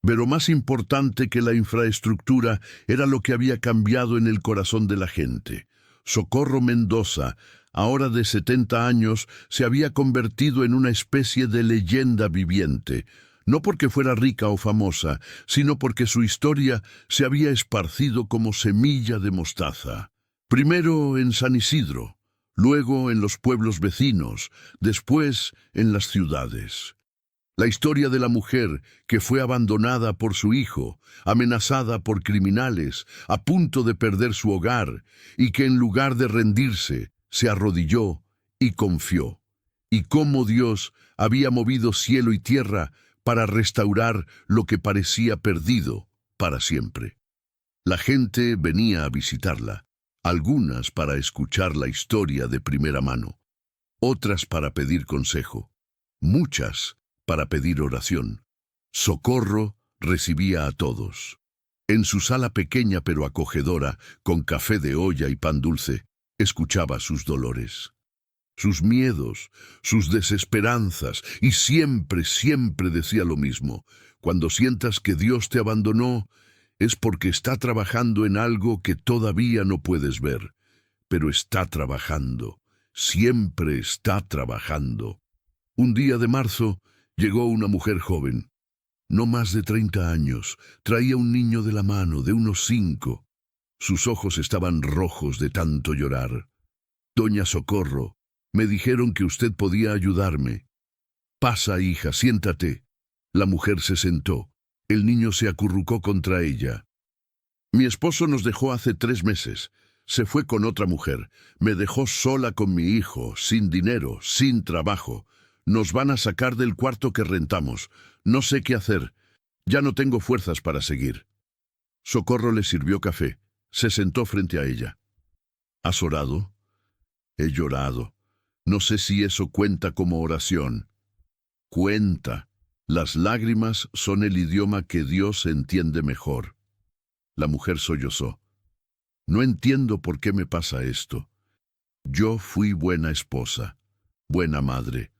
Pero más importante que la infraestructura era lo que había cambiado en el corazón de la gente. Socorro Mendoza, ahora de 70 años, se había convertido en una especie de leyenda viviente, no porque fuera rica o famosa, sino porque su historia se había esparcido como semilla de mostaza. Primero en San Isidro, luego en los pueblos vecinos, después en las ciudades. La historia de la mujer que fue abandonada por su hijo, amenazada por criminales, a punto de perder su hogar, y que en lugar de rendirse, se arrodilló y confió. Y cómo Dios había movido cielo y tierra para restaurar lo que parecía perdido para siempre. La gente venía a visitarla, algunas para escuchar la historia de primera mano, otras para pedir consejo, muchas para pedir oración. Socorro recibía a todos. En su sala pequeña pero acogedora, con café de olla y pan dulce, escuchaba sus dolores, sus miedos, sus desesperanzas, y siempre, siempre decía lo mismo: cuando sientas que Dios te abandonó, es porque está trabajando en algo que todavía no puedes ver, pero está trabajando, siempre está trabajando. Un día de marzo llegó una mujer joven, no más de 30 años, traía un niño de la mano, de unos 5. Sus ojos estaban rojos de tanto llorar. Doña Socorro, me dijeron que usted podía ayudarme. Pasa, hija, siéntate. La mujer se sentó. El niño se acurrucó contra ella. Mi esposo nos dejó hace 3 meses. Se fue con otra mujer. Me dejó sola con mi hijo, sin dinero, sin trabajo. Nos van a sacar del cuarto que rentamos. No sé qué hacer. Ya no tengo fuerzas para seguir. Socorro le sirvió café. Se sentó frente a ella. ¿Has orado? He llorado. No sé si eso cuenta como oración. Cuenta. Las lágrimas son el idioma que Dios entiende mejor. La mujer sollozó. No entiendo por qué me pasa esto. Yo fui buena esposa, buena madre.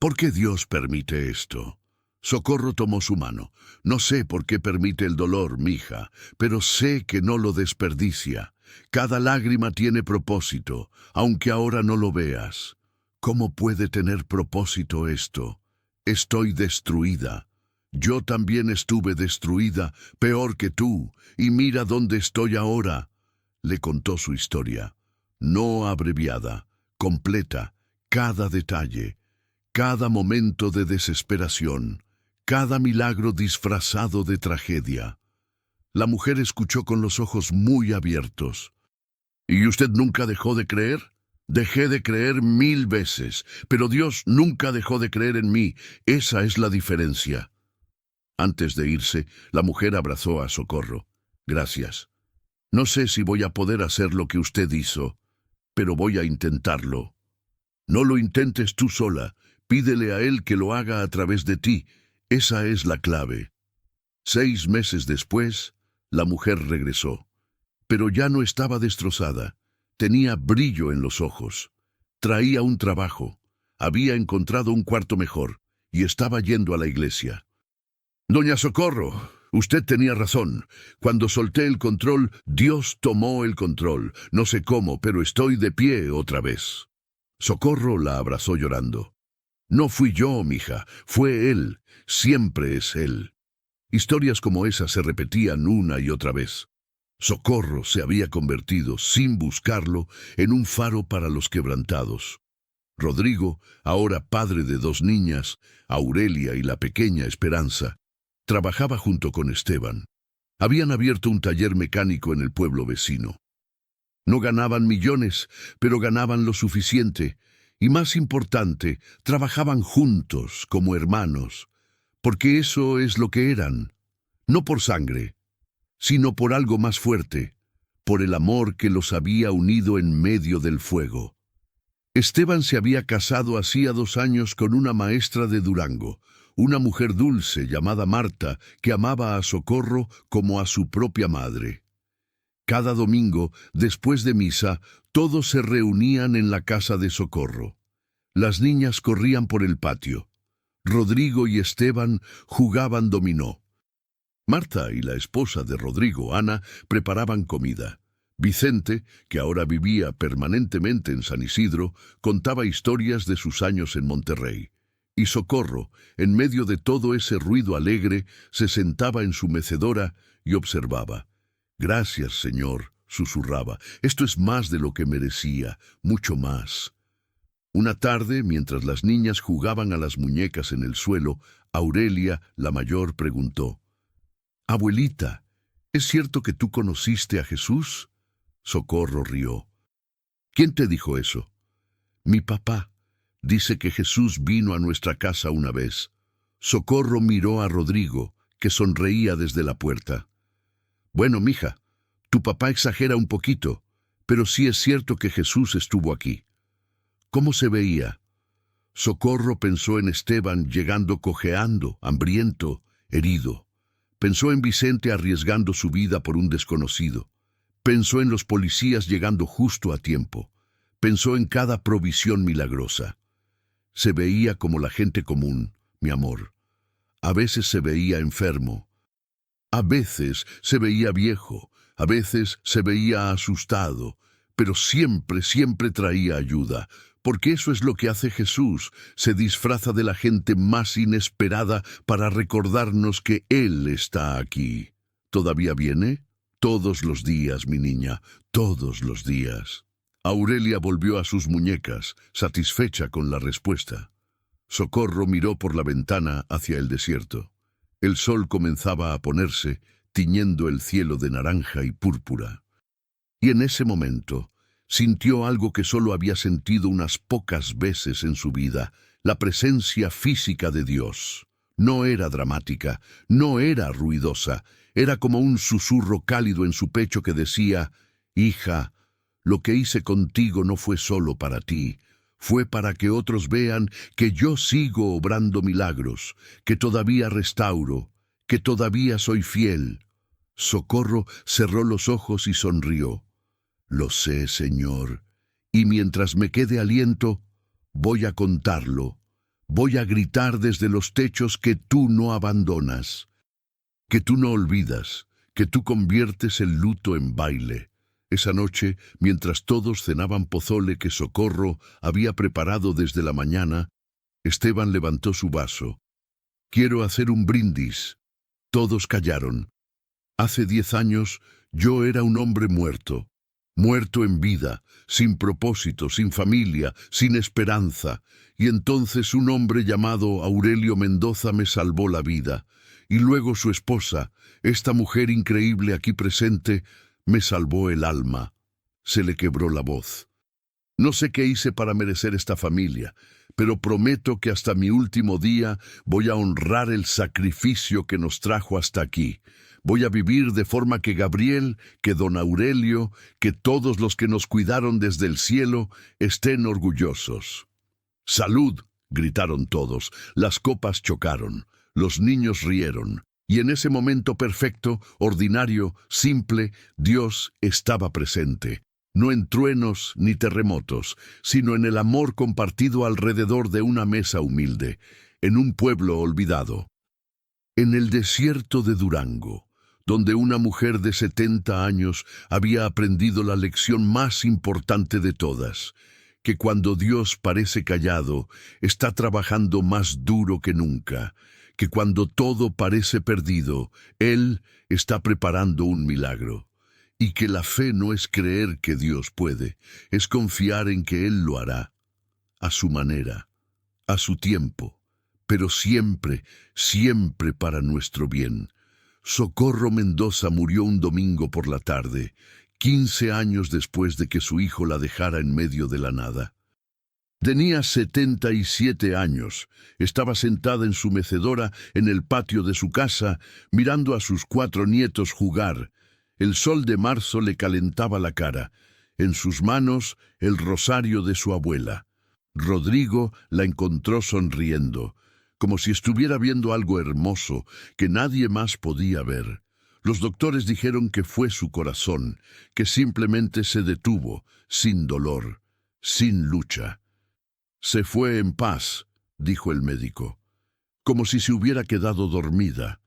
¿Por qué Dios permite esto? Socorro tomó su mano. No sé por qué permite el dolor, mija, pero sé que no lo desperdicia. Cada lágrima tiene propósito, aunque ahora no lo veas. ¿Cómo puede tener propósito esto? Estoy destruida. Yo también estuve destruida, peor que tú, y mira dónde estoy ahora. Le contó su historia, no abreviada, completa, cada detalle, cada momento de desesperación, cada milagro disfrazado de tragedia. La mujer escuchó con los ojos muy abiertos. ¿Y usted nunca dejó de creer? Dejé de creer 1000 veces, pero Dios nunca dejó de creer en mí. Esa es la diferencia. Antes de irse, la mujer abrazó a Socorro. Gracias. No sé si voy a poder hacer lo que usted hizo, pero voy a intentarlo. No lo intentes tú sola. Pídele a Él que lo haga a través de ti. Esa es la clave. 6 meses después, la mujer regresó. Pero ya no estaba destrozada. Tenía brillo en los ojos. Traía un trabajo. Había encontrado un cuarto mejor y estaba yendo a la iglesia. Doña Socorro, usted tenía razón. Cuando solté el control, Dios tomó el control. No sé cómo, pero estoy de pie otra vez. Socorro la abrazó llorando. No fui yo, mija, fue Él. Siempre es Él. Historias como esas se repetían una y otra vez. Socorro se había convertido, sin buscarlo, en un faro para los quebrantados. Rodrigo, ahora padre de 2 niñas, Aurelia y la pequeña Esperanza, trabajaba junto con Esteban. Habían abierto un taller mecánico en el pueblo vecino. No ganaban millones, pero ganaban lo suficiente. Y más importante, trabajaban juntos, como hermanos, porque eso es lo que eran, no por sangre, sino por algo más fuerte, por el amor que los había unido en medio del fuego. Esteban se había casado hacía 2 años con una maestra de Durango, una mujer dulce llamada Marta, que amaba a Socorro como a su propia madre. Cada domingo, después de misa, todos se reunían en la casa de Socorro. Las niñas corrían por el patio. Rodrigo y Esteban jugaban dominó. Marta y la esposa de Rodrigo, Ana, preparaban comida. Vicente, que ahora vivía permanentemente en San Isidro, contaba historias de sus años en Monterrey. Y Socorro, en medio de todo ese ruido alegre, se sentaba en su mecedora y observaba. «Gracias, Señor», susurraba. «Esto es más de lo que merecía, mucho más». Una tarde, mientras las niñas jugaban a las muñecas en el suelo, Aurelia, la mayor, preguntó: «Abuelita, ¿es cierto que tú conociste a Jesús?» Socorro rió. «¿Quién te dijo eso?» «Mi papá. Dice que Jesús vino a nuestra casa una vez». Socorro miró a Rodrigo, que sonreía desde la puerta. «Bueno, mija, tu papá exagera un poquito, pero sí es cierto que Jesús estuvo aquí». «¿Cómo se veía?» Socorro pensó en Esteban llegando cojeando, hambriento, herido. Pensó en Vicente arriesgando su vida por un desconocido. Pensó en los policías llegando justo a tiempo. Pensó en cada provisión milagrosa. Se veía como la gente común, mi amor. A veces se veía enfermo. A veces se veía viejo, a veces se veía asustado, pero siempre, siempre traía ayuda, porque eso es lo que hace Jesús, se disfraza de la gente más inesperada para recordarnos que Él está aquí. ¿Todavía viene? Todos los días, mi niña, todos los días. Aurelia volvió a sus muñecas, satisfecha con la respuesta. Socorro miró por la ventana hacia el desierto. El sol comenzaba a ponerse, tiñendo el cielo de naranja y púrpura. Y en ese momento sintió algo que solo había sentido unas pocas veces en su vida, la presencia física de Dios. No era dramática, no era ruidosa, era como un susurro cálido en su pecho que decía: «Hija, lo que hice contigo no fue solo para ti, fue para que otros vean que yo sigo obrando milagros, que todavía restauro, que todavía soy fiel». Socorro cerró los ojos y sonrió. «Lo sé, Señor, y mientras me quede aliento, voy a contarlo, voy a gritar desde los techos que tú no abandonas, que tú no olvidas, que tú conviertes el luto en baile». Esa noche, mientras todos cenaban pozole que Socorro había preparado desde la mañana, Esteban levantó su vaso. «Quiero hacer un brindis». Todos callaron. Hace 10 años yo era un hombre muerto, muerto en vida, sin propósito, sin familia, sin esperanza, y entonces un hombre llamado Aurelio Mendoza me salvó la vida, y luego su esposa, esta mujer increíble aquí presente, me salvó el alma. Se le quebró la voz. No sé qué hice para merecer esta familia, pero prometo que hasta mi último día voy a honrar el sacrificio que nos trajo hasta aquí. Voy a vivir de forma que Gabriel, que don Aurelio, que todos los que nos cuidaron desde el cielo estén orgullosos. «¡Salud!», gritaron todos. Las copas chocaron. Los niños rieron. Y en ese momento perfecto, ordinario, simple, Dios estaba presente. No en truenos ni terremotos, sino en el amor compartido alrededor de una mesa humilde, en un pueblo olvidado. En el desierto de Durango, donde una mujer de 70 años había aprendido la lección más importante de todas, que cuando Dios parece callado, está trabajando más duro que nunca, que cuando todo parece perdido, Él está preparando un milagro, y que la fe no es creer que Dios puede, es confiar en que Él lo hará, a su manera, a su tiempo, pero siempre, siempre para nuestro bien. Socorro Mendoza murió un domingo por la tarde, 15 años después de que su hijo la dejara en medio de la nada. Tenía 77 años, estaba sentada en su mecedora en el patio de su casa, mirando a sus 4 nietos jugar. El sol de marzo le calentaba la cara, en sus manos el rosario de su abuela. Rodrigo la encontró sonriendo, como si estuviera viendo algo hermoso que nadie más podía ver. Los doctores dijeron que fue su corazón, que simplemente se detuvo, sin dolor, sin lucha. «Se fue en paz», dijo el médico, como si se hubiera quedado dormida.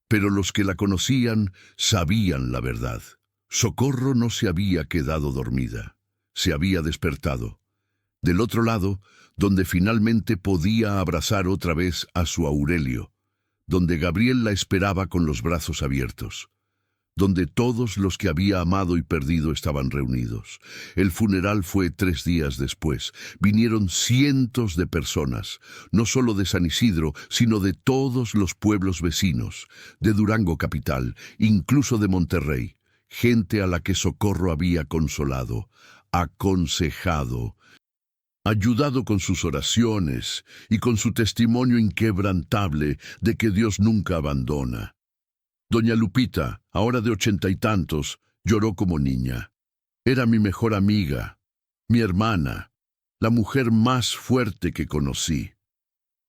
Pero los que la conocían sabían la verdad. Socorro no se había quedado dormida, se había despertado. Del otro lado, donde finalmente podía abrazar otra vez a su Aurelio, donde Gabriel la esperaba con los brazos abiertos, donde todos los que había amado y perdido estaban reunidos. El funeral fue 3 días después. Vinieron cientos de personas, no solo de San Isidro, sino de todos los pueblos vecinos, de Durango capital, incluso de Monterrey, gente a la que Socorro había consolado, aconsejado, ayudado con sus oraciones y con su testimonio inquebrantable de que Dios nunca abandona. Doña Lupita, ahora de 80 y tantos, lloró como niña. Era mi mejor amiga, mi hermana, la mujer más fuerte que conocí.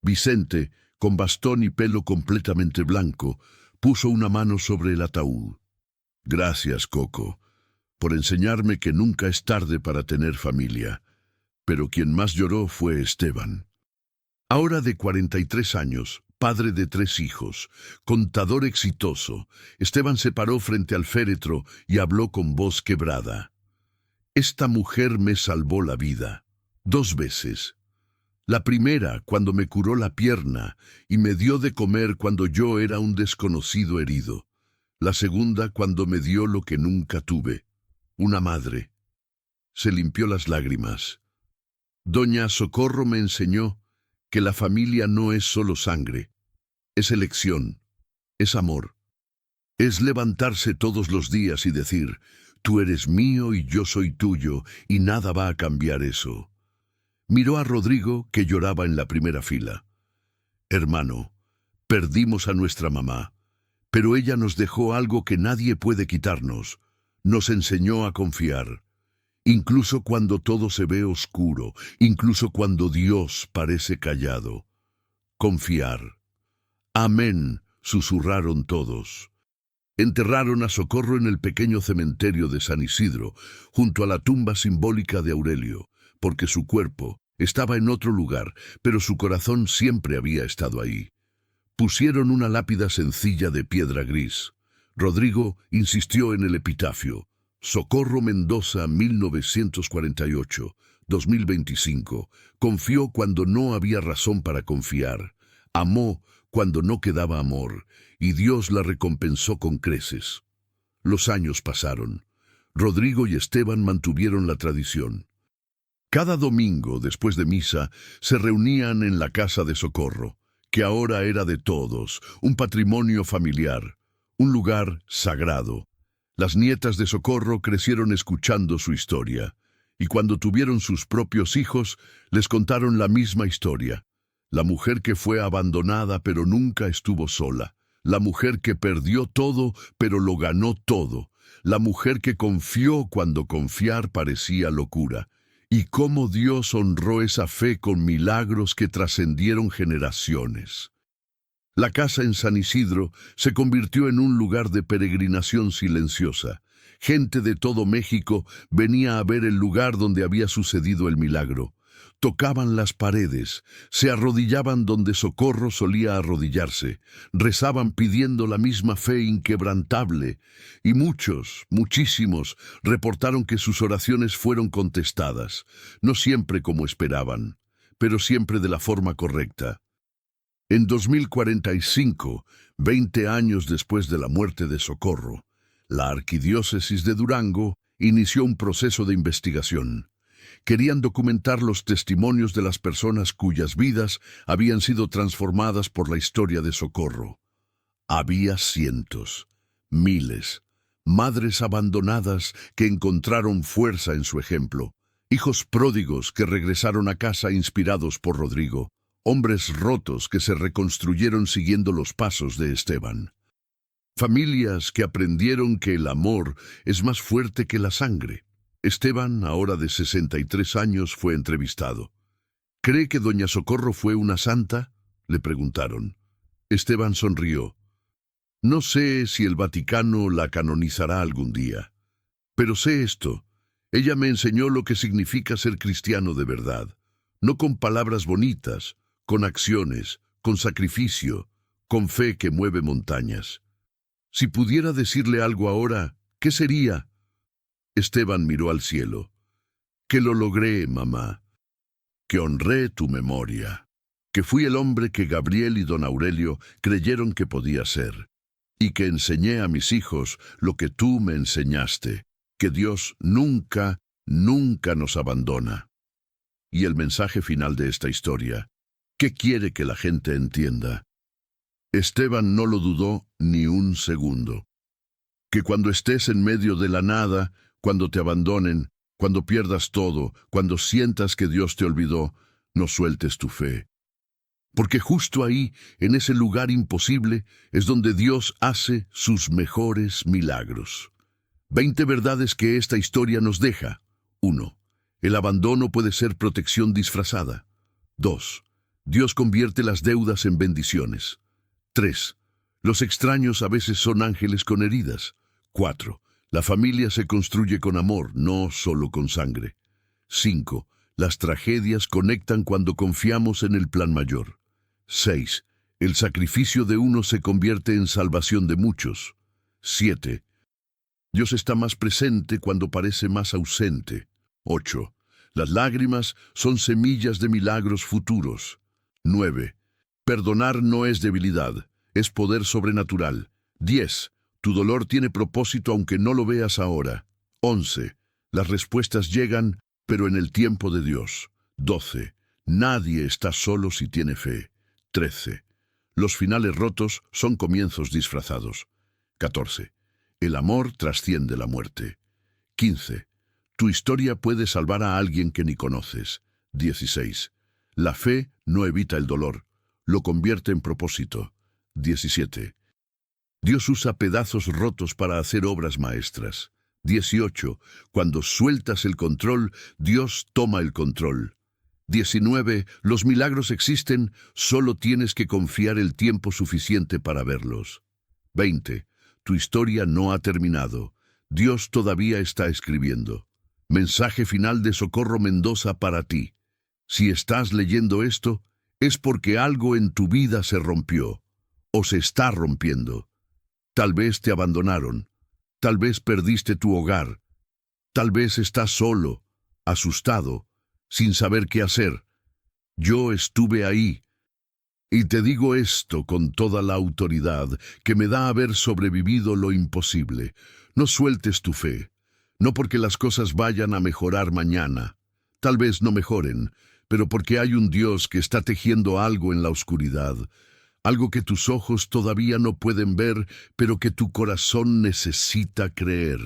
Vicente, con bastón y pelo completamente blanco, puso una mano sobre el ataúd. «Gracias, Coco, por enseñarme que nunca es tarde para tener familia». Pero quien más lloró fue Esteban. Ahora de 43 años, padre de 3 hijos, contador exitoso, Esteban se paró frente al féretro y habló con voz quebrada. Esta mujer me salvó la vida 2 veces. La primera, cuando me curó la pierna y me dio de comer cuando yo era un desconocido herido. La segunda, cuando me dio lo que nunca tuve, una madre. Se limpió las lágrimas. Doña Socorro me enseñó que la familia no es solo sangre, es elección, es amor. Es levantarse todos los días y decir, tú eres mío y yo soy tuyo, y nada va a cambiar eso. Miró a Rodrigo, que lloraba en la primera fila. Hermano, perdimos a nuestra mamá, pero ella nos dejó algo que nadie puede quitarnos. Nos enseñó a confiar. Incluso cuando todo se ve oscuro, incluso cuando Dios parece callado. Confiar. Amén, susurraron todos. Enterraron a Socorro en el pequeño cementerio de San Isidro, junto a la tumba simbólica de Aurelio, porque su cuerpo estaba en otro lugar, pero su corazón siempre había estado ahí. Pusieron una lápida sencilla de piedra gris. Rodrigo insistió en el epitafio. Socorro Mendoza, 1948-2025. Confió cuando no había razón para confiar. Amó cuando no quedaba amor, y Dios la recompensó con creces. Los años pasaron. Rodrigo y Esteban mantuvieron la tradición. Cada domingo, después de misa, se reunían en la casa de Socorro, que ahora era de todos, un patrimonio familiar, un lugar sagrado. Las nietas de Socorro crecieron escuchando su historia, y cuando tuvieron sus propios hijos, les contaron la misma historia. La mujer que fue abandonada pero nunca estuvo sola. La mujer que perdió todo pero lo ganó todo. La mujer que confió cuando confiar parecía locura. Y cómo Dios honró esa fe con milagros que trascendieron generaciones. La casa en San Isidro se convirtió en un lugar de peregrinación silenciosa. Gente de todo México venía a ver el lugar donde había sucedido el milagro. Tocaban las paredes, se arrodillaban donde Socorro solía arrodillarse, rezaban pidiendo la misma fe inquebrantable, y muchísimos, reportaron que sus oraciones fueron contestadas, no siempre como esperaban, pero siempre de la forma correcta. En 2045, 20 años después de la muerte de Socorro, la Arquidiócesis de Durango inició un proceso de investigación. Querían documentar los testimonios de las personas cuyas vidas habían sido transformadas por la historia de Socorro. Había cientos, miles, madres abandonadas que encontraron fuerza en su ejemplo, hijos pródigos que regresaron a casa inspirados por Rodrigo, hombres rotos que se reconstruyeron siguiendo los pasos de Esteban. Familias que aprendieron que el amor es más fuerte que la sangre. Esteban, ahora de 63 años, fue entrevistado. ¿Cree que doña Socorro fue una santa?, le preguntaron. Esteban sonrió. No sé si el Vaticano la canonizará algún día, pero sé esto. Ella me enseñó lo que significa ser cristiano de verdad, no con palabras bonitas, con acciones, con sacrificio, con fe que mueve montañas. Si pudiera decirle algo ahora, ¿qué sería? Esteban miró al cielo. Que lo logré, mamá. Que honré tu memoria. Que fui el hombre que Gabriel y don Aurelio creyeron que podía ser. Y que enseñé a mis hijos lo que tú me enseñaste. Que Dios nunca, nunca nos abandona. Y el mensaje final de esta historia. ¿Qué quiere que la gente entienda? Esteban no lo dudó ni un segundo. Que cuando estés en medio de la nada, cuando te abandonen, cuando pierdas todo, cuando sientas que Dios te olvidó, no sueltes tu fe. Porque justo ahí, en ese lugar imposible, es donde Dios hace sus mejores milagros. 20 verdades que esta historia nos deja. 1. El abandono puede ser protección disfrazada. 2. Dios convierte las deudas en bendiciones. 3. Los extraños a veces son ángeles con heridas. 4. La familia se construye con amor, no solo con sangre. 5. Las tragedias conectan cuando confiamos en el plan mayor. 6. El sacrificio de uno se convierte en salvación de muchos. 7. Dios está más presente cuando parece más ausente. 8. Las lágrimas son semillas de milagros futuros. 9. Perdonar no es debilidad, es poder sobrenatural. 10. Tu dolor tiene propósito aunque no lo veas ahora. 11. Las respuestas llegan, pero en el tiempo de Dios. 12. Nadie está solo si tiene fe. 13. Los finales rotos son comienzos disfrazados. 14. El amor trasciende la muerte. 15. Tu historia puede salvar a alguien que ni conoces. 16. La fe no evita el dolor, lo convierte en propósito. 17. Dios usa pedazos rotos para hacer obras maestras. 18. Cuando sueltas el control, Dios toma el control. 19. Los milagros existen, solo tienes que confiar el tiempo suficiente para verlos. 20. Tu historia no ha terminado. Dios todavía está escribiendo. Mensaje final de Socorro Mendoza para ti. Si estás leyendo esto, es porque algo en tu vida se rompió, o se está rompiendo. Tal vez te abandonaron, tal vez perdiste tu hogar, tal vez estás solo, asustado, sin saber qué hacer. Yo estuve ahí, y te digo esto con toda la autoridad que me da haber sobrevivido lo imposible. No sueltes tu fe, no porque las cosas vayan a mejorar mañana. Tal vez no mejoren, pero porque hay un Dios que está tejiendo algo en la oscuridad, algo que tus ojos todavía no pueden ver, pero que tu corazón necesita creer.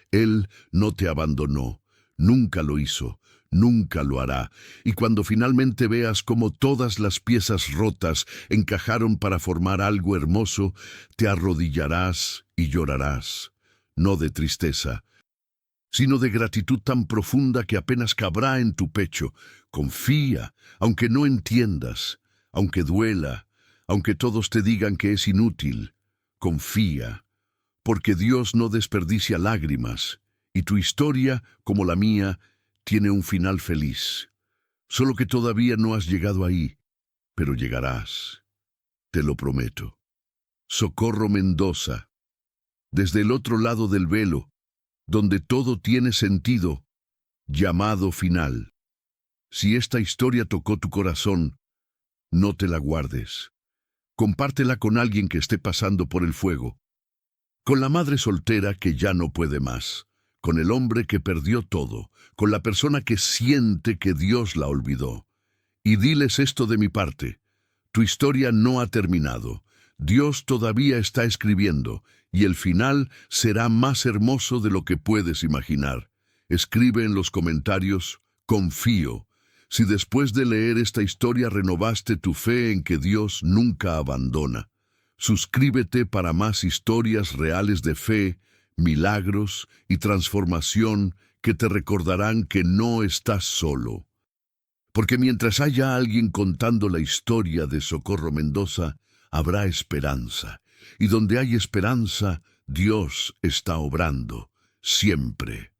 Él no te abandonó, nunca lo hizo, nunca lo hará. Y cuando finalmente veas cómo todas las piezas rotas encajaron para formar algo hermoso, te arrodillarás y llorarás, no de tristeza, sino de gratitud tan profunda que apenas cabrá en tu pecho. Confía, aunque no entiendas, aunque duela, aunque todos te digan que es inútil. Confía, porque Dios no desperdicia lágrimas, y tu historia, como la mía, tiene un final feliz. Solo que todavía no has llegado ahí, pero llegarás. Te lo prometo. Socorro Mendoza, desde el otro lado del velo, donde todo tiene sentido, llamado final. Si esta historia tocó tu corazón, no te la guardes. Compártela con alguien que esté pasando por el fuego, con la madre soltera que ya no puede más, con el hombre que perdió todo, con la persona que siente que Dios la olvidó. Y diles esto de mi parte: tu historia no ha terminado. Dios todavía está escribiendo, y el final será más hermoso de lo que puedes imaginar. Escribe en los comentarios: confío. Si después de leer esta historia renovaste tu fe en que Dios nunca abandona. Suscríbete para más historias reales de fe, milagros y transformación que te recordarán que no estás solo. Porque mientras haya alguien contando la historia de Socorro Mendoza, habrá esperanza. Y donde hay esperanza, Dios está obrando, siempre.